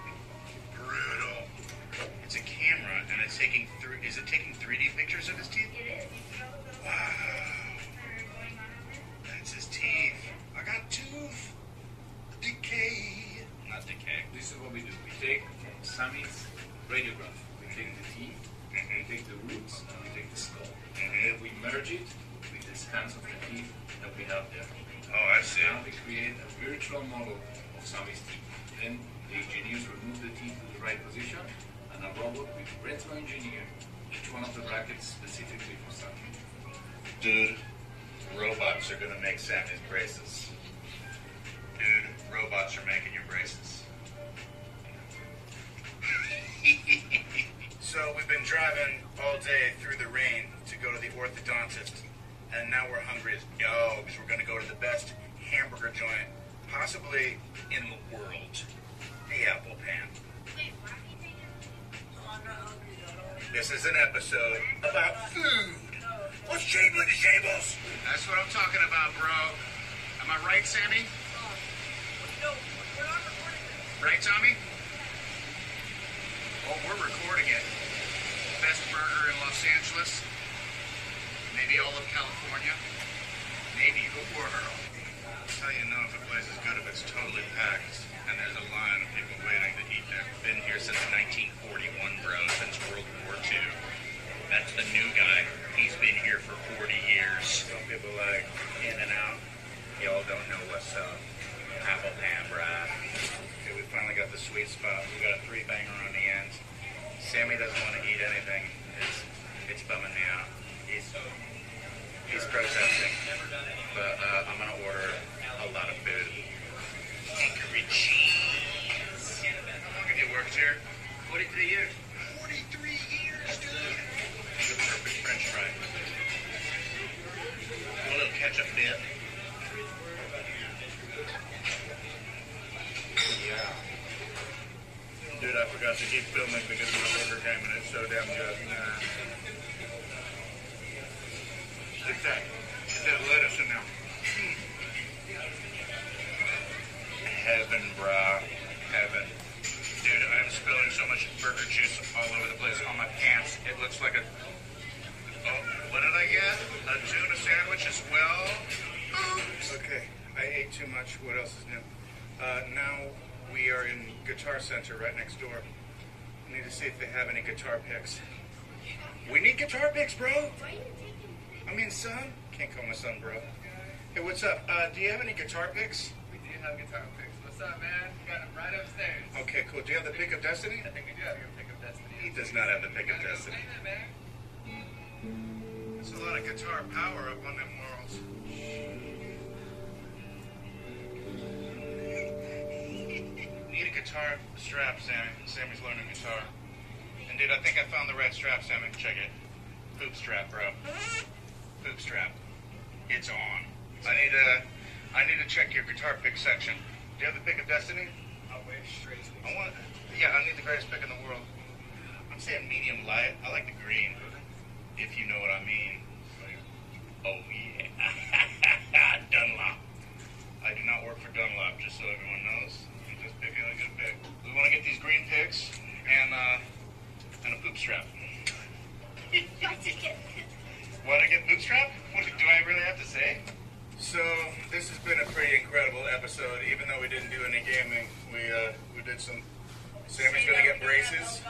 S16: Brutal. It's a camera, and it's taking is it taking 3D pictures of his teeth?
S10: It is.
S16: Wow. That's his teeth. I got tooth decay. Not decay.
S17: This is what we do. We take Sammy's radiograph. We take the teeth, we take the roots, and we take the skull. And then we merge it with the scans of the teeth that we have there.
S16: Oh, I see.
S17: Now we create a virtual model of Sammy's teeth. Then the engineers remove the teeth to the right position, and a robot will retro-engineer each one of the brackets specifically for Sammy.
S16: Dude, robots are gonna make Sammy's braces. Dude, robots are making your braces. So we've been driving all day through the rain to go to the orthodontist, and now we're hungry as dogs. We're gonna go to the best hamburger joint, possibly in the world, the Apple Pan. This is an episode about food. What's Chamberlain Disables? That's what I'm talking about, bro. Am I right, Sammy?
S4: No, we're not recording this.
S16: Right, Tommy? Oh, we're recording it. Best burger in Los Angeles. Maybe all of California. Maybe the world. That's how you know if a place is good if it's totally packed and there's a line of people waiting to eat there. Been here since 1941, bro, since World War II. That's the new guy. He's been here for 40 years. Some people like in and out. Y'all don't know what's up. Apple Pan, bruh. Okay, we finally got the sweet spot. We got a 3-banger on the end. Sammy doesn't want to eat anything. It's bumming me out. He's protesting. But I'm gonna order a lot of food. Hickory cheese. How long have you worked here? 43 years. 43 years, dude. The perfect French fry. A little ketchup dip. Yeah. Dude, I forgot to keep filming because of the burger game and it's so damn good. Nah. Take that. Get that lettuce in there. Heaven, brah. Heaven. Dude, I'm spilling so much burger juice all over the place on my pants. It looks like a... Oh, what did I get? A tuna sandwich as well? Oops. Okay, I ate too much. What else is new? Now we are in Guitar Center right next door. I need to see if they have any guitar picks. We need guitar picks, bro. I mean, son. Can't call my son, bro. Hey, what's up? Do you have any guitar picks?
S11: We do have guitar picks. What's up, man? We got them right upstairs.
S16: Okay, cool. Do you have the pick of destiny?
S11: I think we do have your pick of destiny.
S16: He does not have the pick of destiny. There's a lot of guitar power up on them walls. Need a guitar strap, Sammy. Sammy's learning guitar. And dude, I think I found the right strap, Sammy. Check it. Poop strap, bro. Poop strap. It's on. I need to check your guitar pick section. Do you have the pick of destiny?
S11: I'll wear straight.
S16: I need the greatest pick in the world. I'm saying medium light. I like the green, if you know what I mean. Oh yeah. Dunlop. I do not work for Dunlop, just so everyone knows. I'm just picking a good pick. We want to get these green picks and a poop strap. What, I get bootstrap? What do I really have to say? So, this has been a pretty incredible episode. Even though we didn't do any gaming, we did some... Sammy's going to get braces.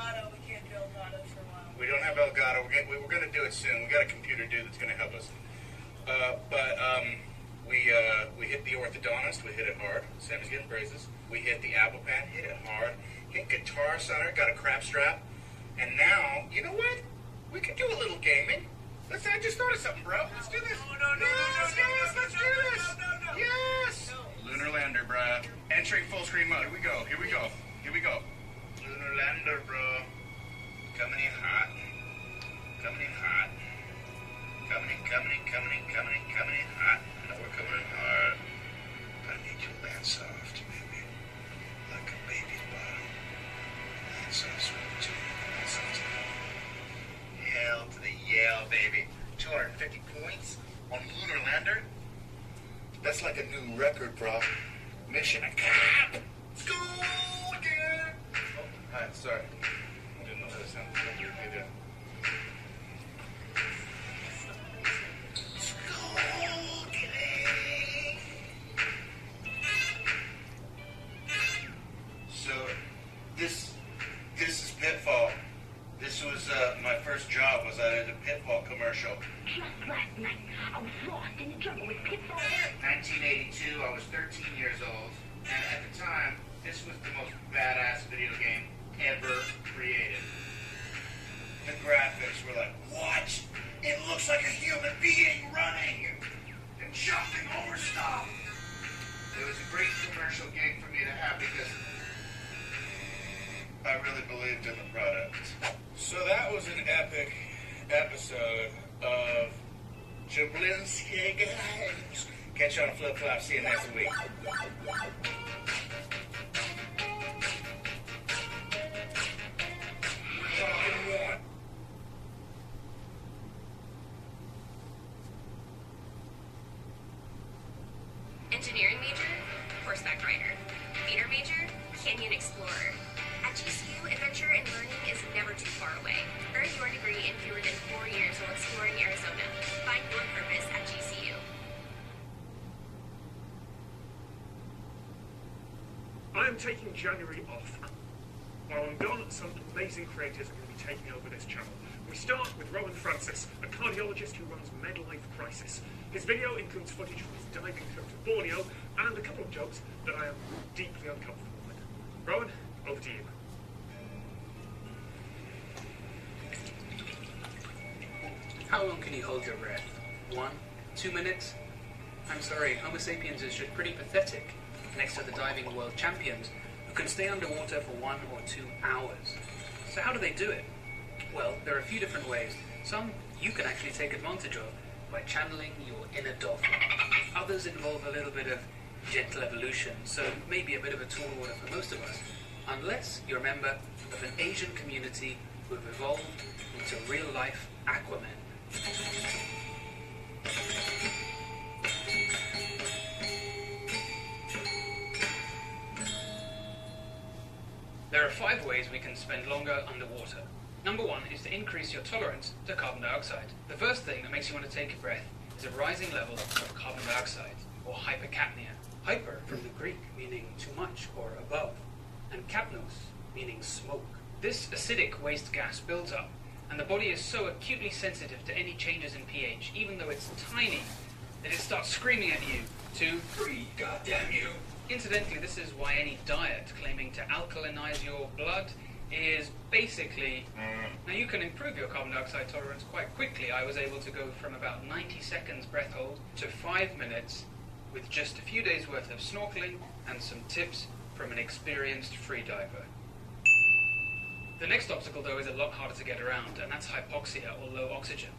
S16: We don't have Elgato. We're going to do it soon. We got a computer dude that's going to help us. We hit the orthodontist. We hit it hard. Sammy's getting braces. We hit the Apple Pan. Hit it hard. Hit Guitar Center. Got a crap strap. And now, you know what? We could do a little gaming. I just thought of something, bro. Let's do this. No. Yes! Yes! Lunar lander, bruh. Entering full screen mode. Here we go. Here we go. Here we go. Lunar lander, bro. Coming in hot. Coming in hot. Coming in hot. I know we're coming in hard. But I need you to land soft, baby. Like a baby's bottom. Land soft, sweet too. Land soft. Hell to the Yale, baby. 250 points on lunar lander. That's like a new record, bro. Mission accomplished. Let's go again. Oh, hi, sorry. I didn't know that sounded so weird. Hey there. Let's go again. So, this is Pitfall. This was my first job. Was I did a Pitfall commercial.
S10: Just last night, I was lost in the jungle with Pitfall.
S16: 1982, I was 13 years old, and at the time, this was the most badass video game ever created. The graphics were like, what? It looks like a human being running and jumping over stuff. It was a great commercial gig for me to have because I really believed in the product. So that was an epic episode of Jablinski Games. Catch you on a flip-flop. See you next week.
S10: Engineering major, horseback rider. Theater major, canyon explorer. At GCU, adventure and learning is never too far away. Earn your degree in fewer than 4 years while exploring Arizona. Find your purpose at GCU.
S6: I am taking January off. While I'm gone, some amazing creators are going to be taking over this channel. We start with Rowan Francis, a cardiologist who runs Midlife Crisis. His video includes footage from his diving trip to Borneo and a couple of jokes that I am deeply uncomfortable with. Rowan, over to you.
S18: How long can you hold your breath? 1, 2 minutes? I'm sorry, Homo sapiens is just pretty pathetic next to the diving world champions who can stay underwater for 1 or 2 hours. So how do they do it? Well, there are a few different ways. Some you can actually take advantage of by channeling your inner dolphin. Others involve a little bit of gentle evolution, so maybe a bit of a tall order for most of us, unless you're a member of an Asian community who have evolved into real-life Aquaman. There are 5 ways we can spend longer underwater. Number 1 is to increase your tolerance to carbon dioxide. The first thing that makes you want to take a breath is a rising level of carbon dioxide, or hypercapnia. Hyper from the Greek meaning too much or above, and kapnos meaning smoke. This acidic waste gas builds up, and the body is so acutely sensitive to any changes in pH, even though it's tiny, that it starts screaming at you to breathe, goddamn you. Incidentally, this is why any diet claiming to alkalinize your blood is basically... Now, you can improve your carbon dioxide tolerance quite quickly. I was able to go from about 90 seconds breath hold to 5 minutes with just a few days worth of snorkeling and some tips from an experienced freediver. The next obstacle, though, is a lot harder to get around, and that's hypoxia, or low oxygen.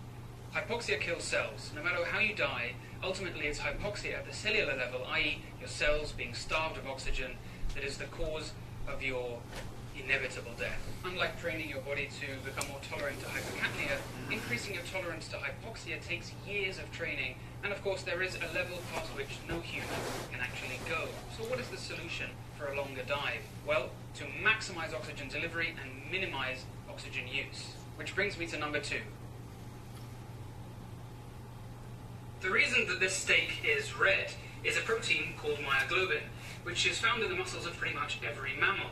S18: Hypoxia kills cells. No matter how you die, ultimately it's hypoxia at the cellular level, i.e. your cells being starved of oxygen, that is the cause of your inevitable death. Unlike training your body to become more tolerant to hypercapnia, increasing your tolerance to hypoxia takes years of training, and of course there is a level past which no human can actually go. So what is the solution for a longer dive? Well, to maximize oxygen delivery and minimize oxygen use. Which brings me to number 2. The reason that this steak is red is a protein called myoglobin, which is found in the muscles of pretty much every mammal,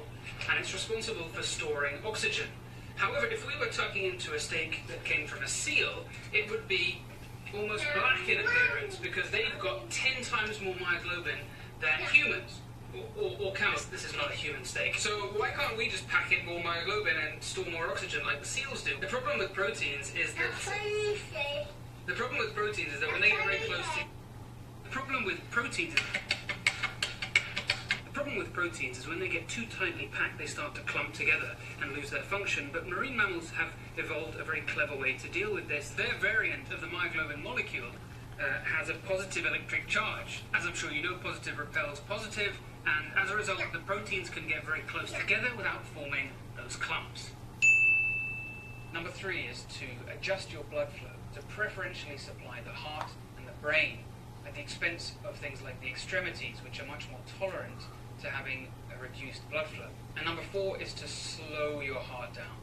S18: and it's responsible for storing oxygen. However, if we were tucking into a steak that came from a seal, it would be almost black in appearance because they've got 10 times more myoglobin than humans. Or cows. This is not a human steak. So why can't we just pack in more myoglobin and store more oxygen like the seals do? The problem with proteins is that when they get very close to problem with proteins is when they get too tightly packed, they start to clump together and lose their function. But marine mammals have evolved a very clever way to deal with this. Their variant of the myoglobin molecule has a positive electric charge. As I'm sure you know, positive repels positive, and as a result, the proteins can get very close together without forming those clumps. Number 3 is to adjust your blood flow to preferentially supply the heart and the brain at the expense of things like the extremities, which are much more tolerant to having a reduced blood flow. And number 4 is to slow your heart down.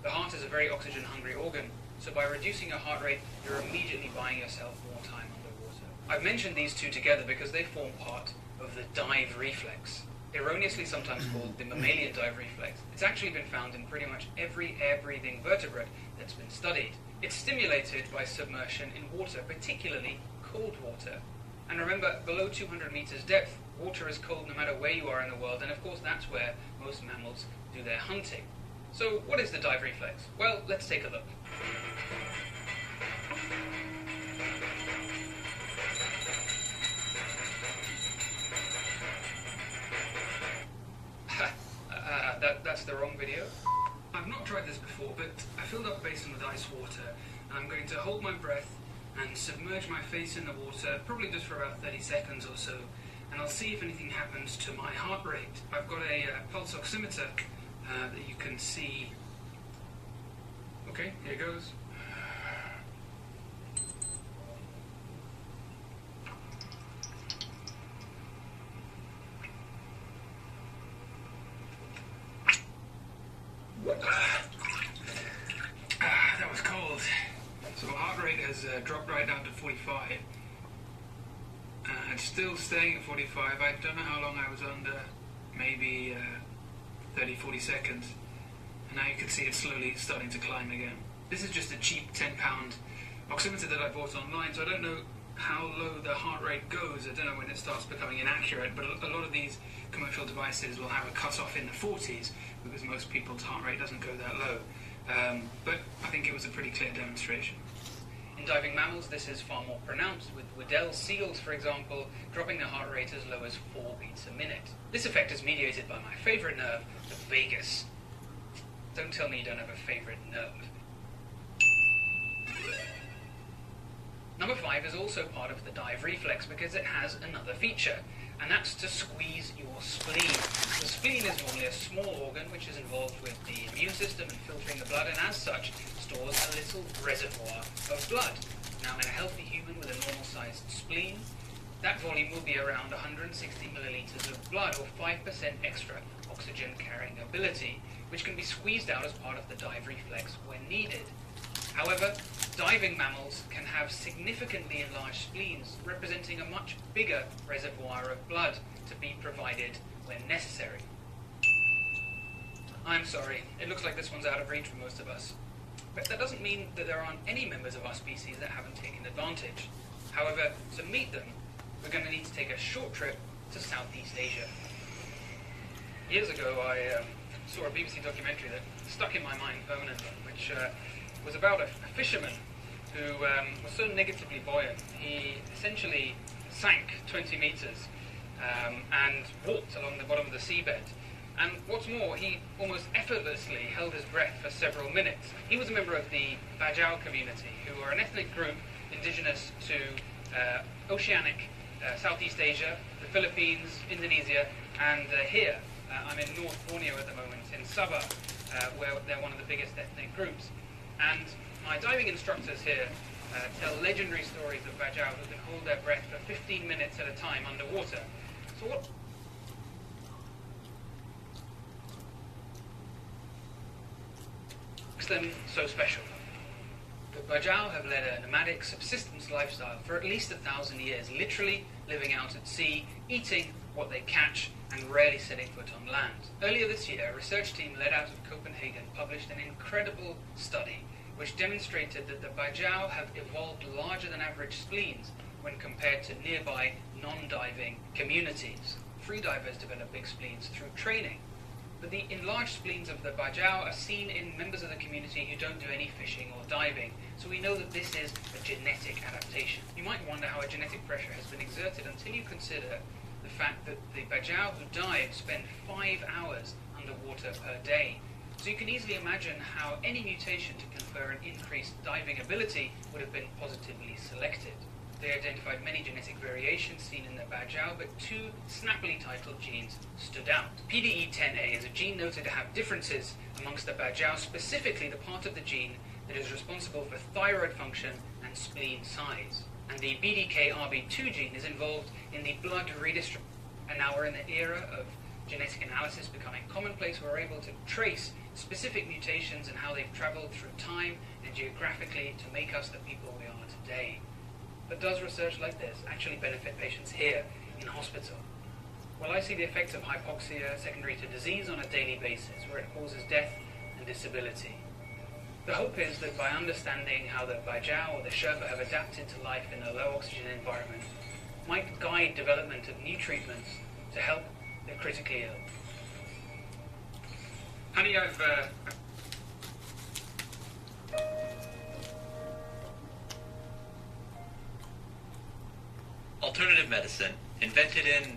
S18: The heart is a very oxygen-hungry organ, so by reducing your heart rate, you're immediately buying yourself more time underwater. I've mentioned these two together because they form part of the dive reflex, erroneously sometimes called the mammalian dive reflex. It's actually been found in pretty much every air-breathing vertebrate that's been studied. It's stimulated by submersion in water, particularly cold water. And remember, below 200 meters depth, water is cold no matter where you are in the world, and of course that's where most mammals do their hunting. So what is the dive reflex? Well, let's take a look. That's the wrong video. I've not tried this before, but I filled up a basin with ice water, and I'm going to hold my breath and submerge my face in the water, probably just for about 30 seconds or so, and I'll see if anything happens to my heart rate. I've got a pulse oximeter that you can see. Okay, here goes. That was cold. So my heart rate has dropped right down to 45. It's still staying at 45. I don't know how long I was under, maybe 30-40 seconds. And now you can see it's slowly starting to climb again. This is just a cheap £10 oximeter that I bought online, so I don't know how low the heart rate goes. I don't know when it starts becoming inaccurate, but a lot of these commercial devices will have a cut-off in the 40s because most people's heart rate doesn't go that low. But I think it was a pretty clear demonstration. In diving mammals, this is far more pronounced, with Weddell seals, for example, dropping their heart rate as low as 4 beats a minute. This effect is mediated by my favorite nerve, the vagus. Don't tell me you don't have a favorite nerve. Number 5 is also part of the dive reflex because it has another feature, and that's to squeeze your spleen. The spleen is normally a small organ which is involved with the immune system and filtering the blood, and as such stores a little reservoir of blood. Now, in a healthy human with a normal-sized spleen, that volume will be around 160 milliliters of blood, or 5% extra oxygen-carrying ability, which can be squeezed out as part of the dive reflex when needed. However, diving mammals can have significantly enlarged spleens, representing a much bigger reservoir of blood to be provided when necessary. I'm sorry, it looks like this one's out of reach for most of us. But that doesn't mean that there aren't any members of our species that haven't taken advantage. However, to meet them, we're going to need to take a short trip to Southeast Asia. Years ago, I saw a BBC documentary that stuck in my mind permanently, which was about a fisherman who was so negatively buoyant, he essentially sank 20 meters and walked along the bottom of the seabed. And what's more, he almost effortlessly held his breath for several minutes. He was a member of the Bajau community, who are an ethnic group indigenous to oceanic Southeast Asia, the Philippines, Indonesia, and here. I'm in North Borneo at the moment, in Sabah, where they're one of the biggest ethnic groups. And my diving instructors here tell legendary stories of Bajau who can hold their breath for 15 minutes at a time underwater. So what makes them so special? The Bajau have led a nomadic subsistence lifestyle for at least 1,000 years, literally living out at sea, eating what they catch, and rarely setting foot on land. Earlier this year, a research team led out of Copenhagen published an incredible study which demonstrated that the Bajau have evolved larger than average spleens when compared to nearby non-diving communities. Freedivers develop big spleens through training. But the enlarged spleens of the bajau are seen in members of the community who don't do any fishing or diving, so we know that this is a genetic adaptation. You might wonder how a genetic pressure has been exerted until you consider the fact that the bajau who dive spend 5 hours underwater per day. So you can easily imagine how any mutation to confer an increased diving ability would have been positively selected. They identified many genetic variations seen in the bajau, but 2 snappily titled genes stood out. PDE10A is a gene noted to have differences amongst the bajau, specifically the part of the gene that is responsible for thyroid function and spleen size. And the BDKRB2 gene is involved in the blood redistribution. And now we're in the era of genetic analysis becoming commonplace. We're able to trace specific mutations and how they've traveled through time and geographically to make us the people we are today. But does research like this actually benefit patients here in hospital? Well, I see the effects of hypoxia secondary to disease on a daily basis, where it causes death and disability. The hope is that by understanding how the bajau or the Sherpa have adapted to life in a low oxygen environment, might guide development of new treatments to help the critically ill. Honey, I've
S19: Alternative medicine, invented in,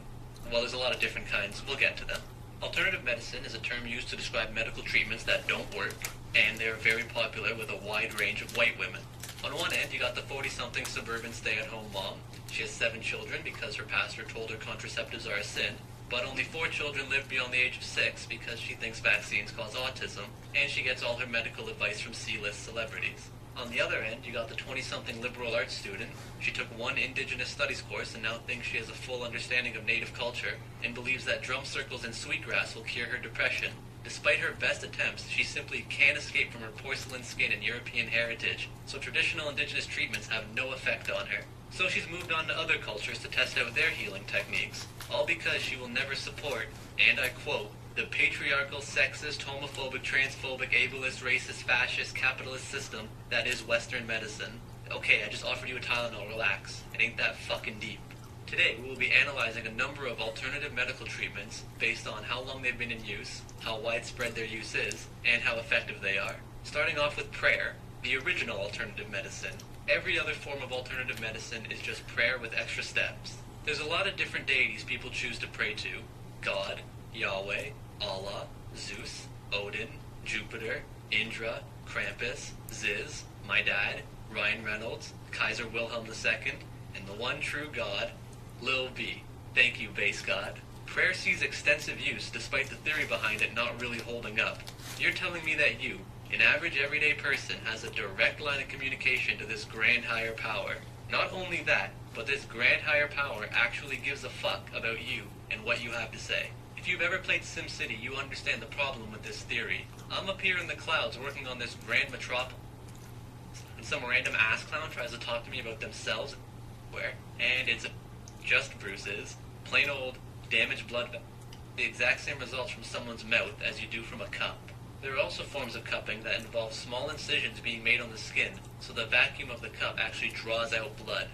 S19: well, there's a lot of different kinds, we'll get to them. Alternative medicine is a term used to describe medical treatments that don't work, and they're very popular with a wide range of white women. On one end, you got the 40-something suburban stay-at-home mom. She has 7 children because her pastor told her contraceptives are a sin, but only 4 children live beyond the age of 6 because she thinks vaccines cause autism, and she gets all her medical advice from C-list celebrities. On the other end, you got the 20-something liberal arts student. She took 1 Indigenous Studies course and now thinks she has a full understanding of Native culture and believes that drum circles and sweetgrass will cure her depression. Despite her best attempts, she simply can't escape from her porcelain skin and European heritage, so traditional Indigenous treatments have no effect on her. So she's moved on to other cultures to test out their healing techniques, all because she will never support, and I quote, the patriarchal, sexist, homophobic, transphobic, ableist, racist, fascist, capitalist system that is Western medicine. Okay, I just offered you a Tylenol, relax. It ain't that fucking deep. Today, we will be analyzing a number of alternative medical treatments based on how long they've been in use, how widespread their use is, and how effective they are. Starting off with prayer, the original alternative medicine. Every other form of alternative medicine is just prayer with extra steps. There's a lot of different deities people choose to pray to. God, Yahweh, Allah, Zeus, Odin, Jupiter, Indra, Krampus, Ziz, my dad, Ryan Reynolds, Kaiser Wilhelm II, and the one true God, Lil B. Thank you, base God. Prayer sees extensive use despite the theory behind it not really holding up. You're telling me that you, an average everyday person, has a direct line of communication to this grand higher power. Not only that, but this grand higher power actually gives a fuck about you and what you have to say. If you've ever played SimCity, you understand the problem with this theory. I'm up here in the clouds working on this grand metropolis, and some random ass clown tries to talk to me about themselves, and it's just bruises, plain old damaged blood, the exact same results from someone's mouth as you do from a cup. There are also forms of cupping that involve small incisions being made on the skin, so the vacuum of the cup actually draws out blood.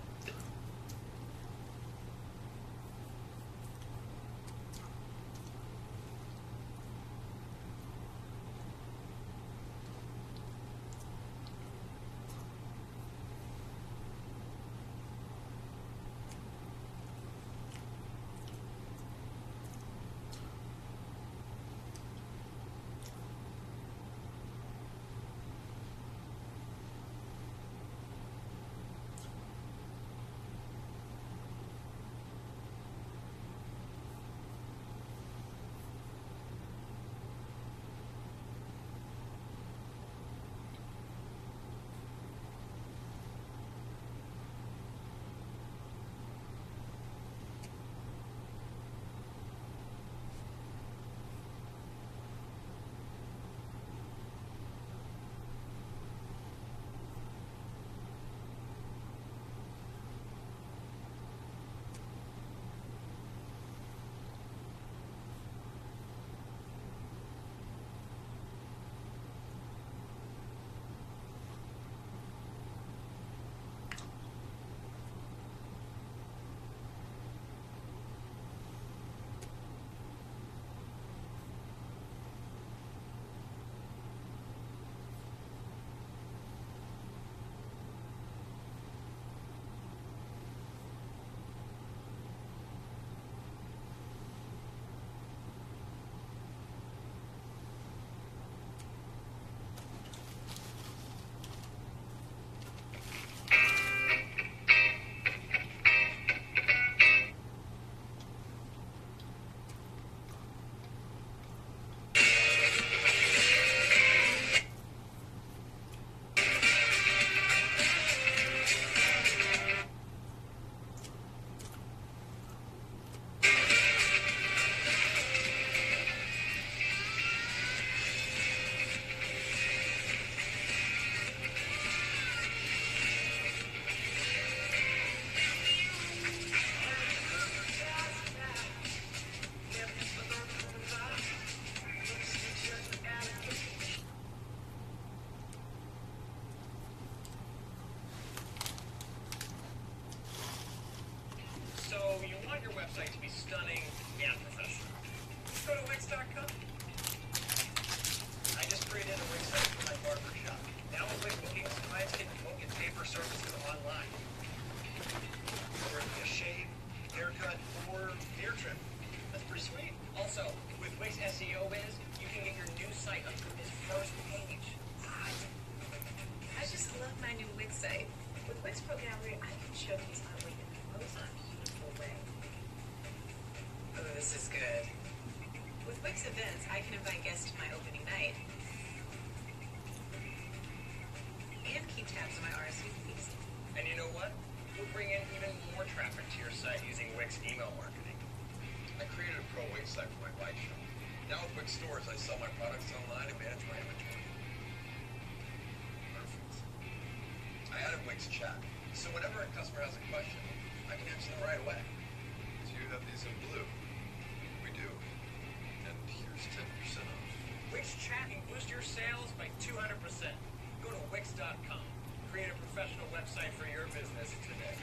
S4: be stunning and professional. Go to Wix.com. I just created a Wix site for my barber shop. Now with Wix bookings, clients can book and pay for services online. Whether it be a shave, haircut, or hair trim. That's pretty sweet. Also, with Wix SEO Biz, you can get your new site up to its first page.
S5: I just love my new Wix site. With Wix Pro Gallery, I can showcase my work in the most beautiful way. Oh, this is good. With Wix Events, I can invite guests to my opening night. And keep tabs on my RSVPs.
S4: And you know what? We'll bring in even more traffic to your site using Wix email marketing.
S20: I created a pro Wix site for my bike shop. Now with Wix stores, I sell my products online and manage my inventory. Perfect. I added Wix chat, so whenever a customer has a question, I can answer them right away.
S13: Do you have these in blue? We do. And here's 10% off.
S4: Wix chat can boost your sales by 200%. Go to Wix.com. Create a professional website for your business today.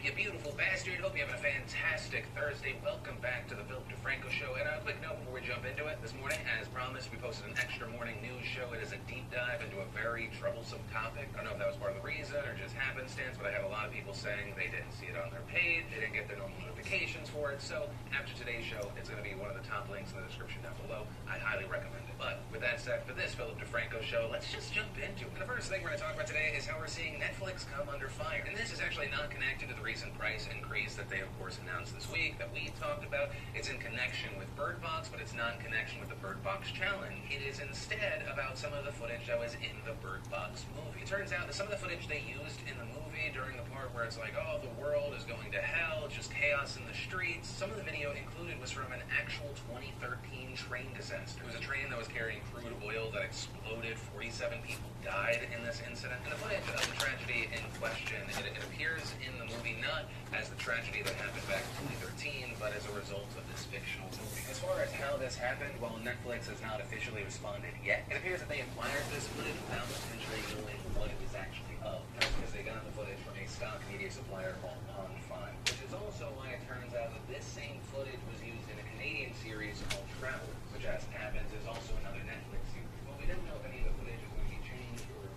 S8: You beautiful bastard. Hope you have a fantastic Thursday. Welcome back to the Philip DeFranco Show. And a quick note before we jump into it. This morning, as promised, we posted an extra morning news show. It is a deep dive into a very troublesome topic. I don't know if that was part of the reason or just happenstance, but I had a lot of people saying they didn't see it on their page. They didn't get their normal notifications for it. So after today's show, it's going to be one of the top links in the description down below. I highly recommend it. But with that said, for this Philip DeFranco Show, let's just jump into it. And the first thing we're going to talk about today is how we're seeing Netflix come under fire. And this is actually not connected to the recent price increase that they, of course, announced this week that we talked about. It's in connection with Bird Box, but it's not in connection with the Bird Box Challenge. It is instead about some of the footage that was in the Bird Box movie. It turns out that some of the footage they used in the movie during the part where it's like, oh, the world is going to hell, just chaos in the streets, some of the video included was from an actual 2013 train disaster. It was a train that was carrying crude oil that exploded. 47 people died in this incident. And the footage of the tragedy in question, it appears in the movie not as the tragedy that happened back in 2013, but as a result of this fictional movie. As far as how this happened, well, Netflix has not officially responded yet. It appears that they acquired this footage without potentially knowing what it was actually of. That's because they got the footage from a stock media supplier called Pond 5, which is also why it turns out that this same footage was used in a Canadian series called Travel, which, as it happens, is also another Netflix series. Well, we don't know if any of the footage is going to be changed or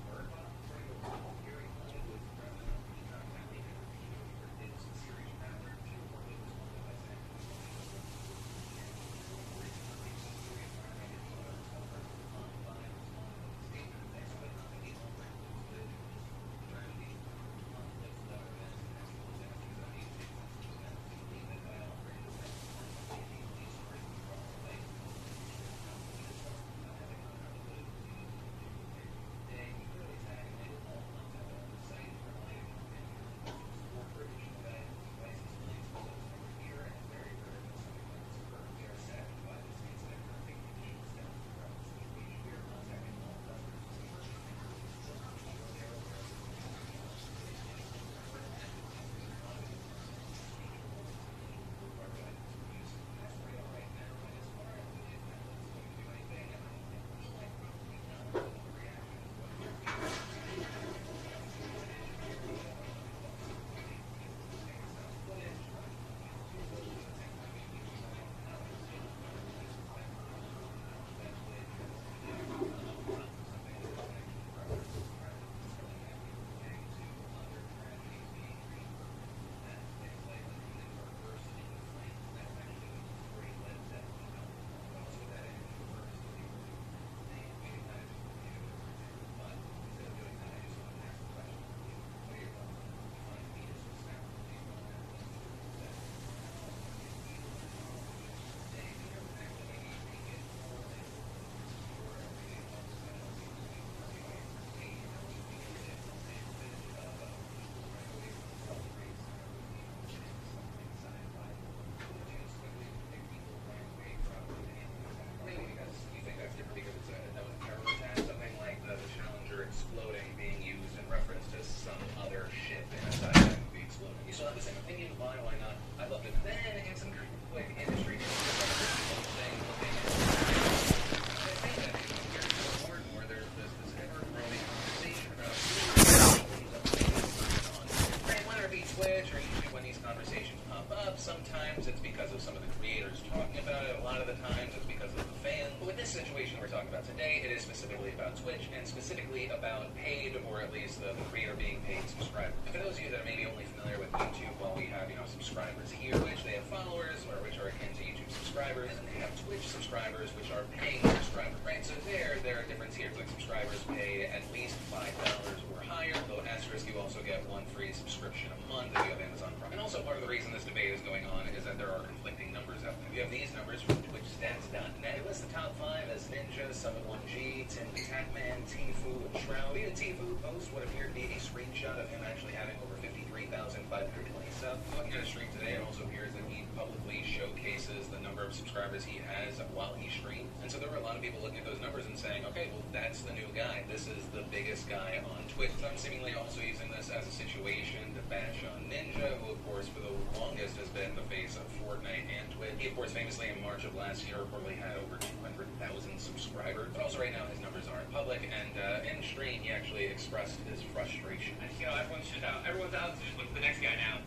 S8: Bird Box or Gary Hollywood's
S17: Twitch or YouTube when these conversations pop up. Sometimes it's because of some of the creators talking about it. A lot of the times it's because of the fans. But with this situation we're talking about today, it is specifically about Twitch and specifically about paid, or at least the creator being paid subscribers. And for those of you that are maybe only familiar with YouTube, well, we have, subscribers here, which they have followers, or which are akin to YouTube subscribers, and they have Twitch subscribers, which are paying subscribers, right? So there are different tiers. Like subscribers pay at least $5 or higher, though asterisk, you also get one free subscription a month if you have Amazon Prime. And also part of the reason this debate is going on is that there are conflicting numbers out there. We have these numbers from TwitchStats.net. It lists the top 5 as Ninja, Summit1G, Tim the Catman, Tfue, and Shroud. Even Tfue posts what appeared to be a screenshot of him actually having over 53,520 subs. Looking at a stream today, it also appears that he publicly showcases the number of subscribers he has while he streams. And so there were a lot of people looking at those numbers and saying, okay, well, that's the new guy. This is the biggest guy on Twitch. So I'm seemingly also using this as a situation to bash on Ninja, who, of course, for the longest has been the face of Fortnite and Twitch. He, of course, famously in March of last year reportedly had over 200,000 subscribers. But also right now, his numbers aren't public. And in stream, he actually expressed his frustration.
S11: Everyone's out to just look for the next guy now.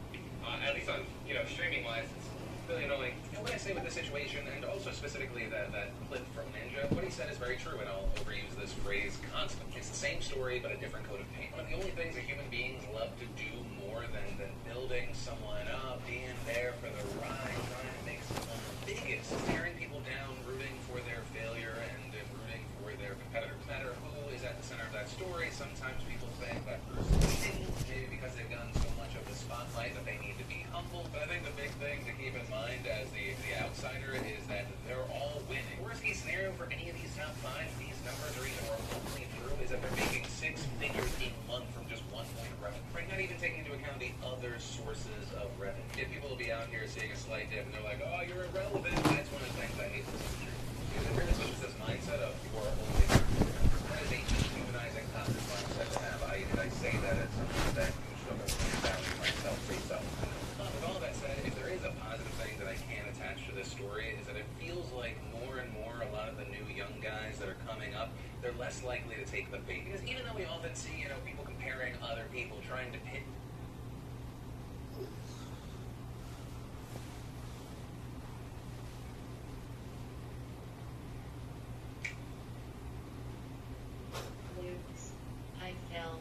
S11: At least on, streaming-wise, it's really annoying.
S17: And what I say with the situation, and also specifically that clip from Ninja, what he said is very true, and I'll overuse this phrase constantly. It's the same story, but a different coat of paint. One of the only things that human beings love to do more than building someone up, being there for the ride, trying to make someone the biggest, tearing people down, rooting for their failure, and rooting for their competitor. No matter who is at the center of that story, sometimes people think that person cheating, maybe because they've gotten so much of the spotlight that they need to be humble. But I think the big thing to keep in mind as the outsider is that they're all winning. Worst case scenario for any of these top 5, these numbers are even remotely true, is that they're making 6 figures a month from just one point of revenue. Right? Not even taking into account the other sources of revenue. If people will be out here seeing a slight dip and they're like, oh, you're irrelevant, that's one of the things I hate to see. Because if you're in such this mindset of you are only that is a dehumanizing toxic mindset to have. I say that as something that you should value myself based on. With all that said, if there is a positive thing that I can attach to this story, is that it feels like more and more a lot of the new young guys that are coming up, they're less likely to take the bait. Because even though we often see, people comparing other people, trying to pit
S9: I fell.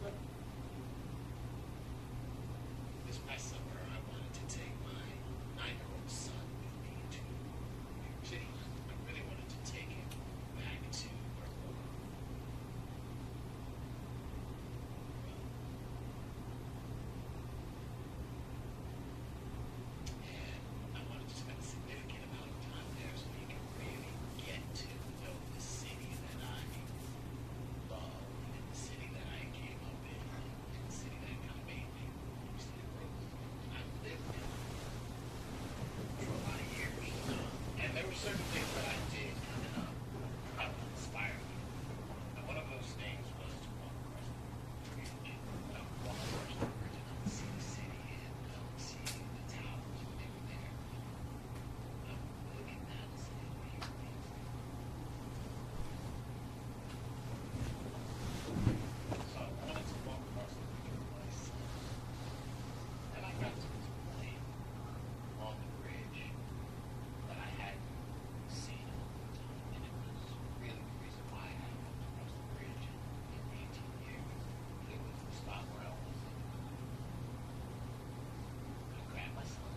S9: Look.
S21: This past summer, I wanted to take my 9-year-old son with me to New York City. I really wanted to take him back to Brooklyn. And I wanted to spend a significant amount of time there so he could really get to know the city that I love, and the city that I came up in, and the city that kind of made me. I've lived in for a lot of years, and there were certain things that I did coming up that inspired me. And one of those things was to walk across the bridge. Walk across the bridge and see the city and see the towers when they were there. Look at that and say, here it is. So I wanted to walk across the bridge with my son. And I got to this point on the bridge that I hadn't seen in a long time. And it was really the reason why I hadn't walked across the bridge in 18 years. It was the spot where I was. I grabbed my son.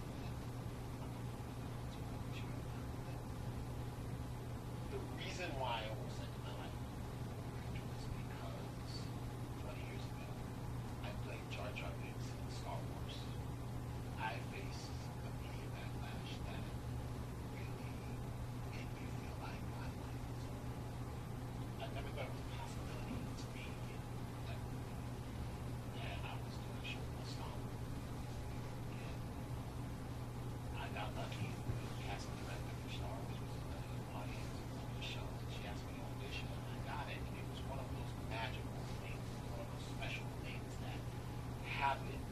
S21: The reason why I almost ended my life was because 20 years ago, I played Jar Jar Binks in Star Wars. I faced a media backlash that really made me feel like my life was over. I never thought it was a possibility to me that I was going to show my Star Wars. And I got lucky with the casting director for Star Wars was an audience on the show. She asked me to audition, and I got it. And it was one of those magical things, one of those special things that happen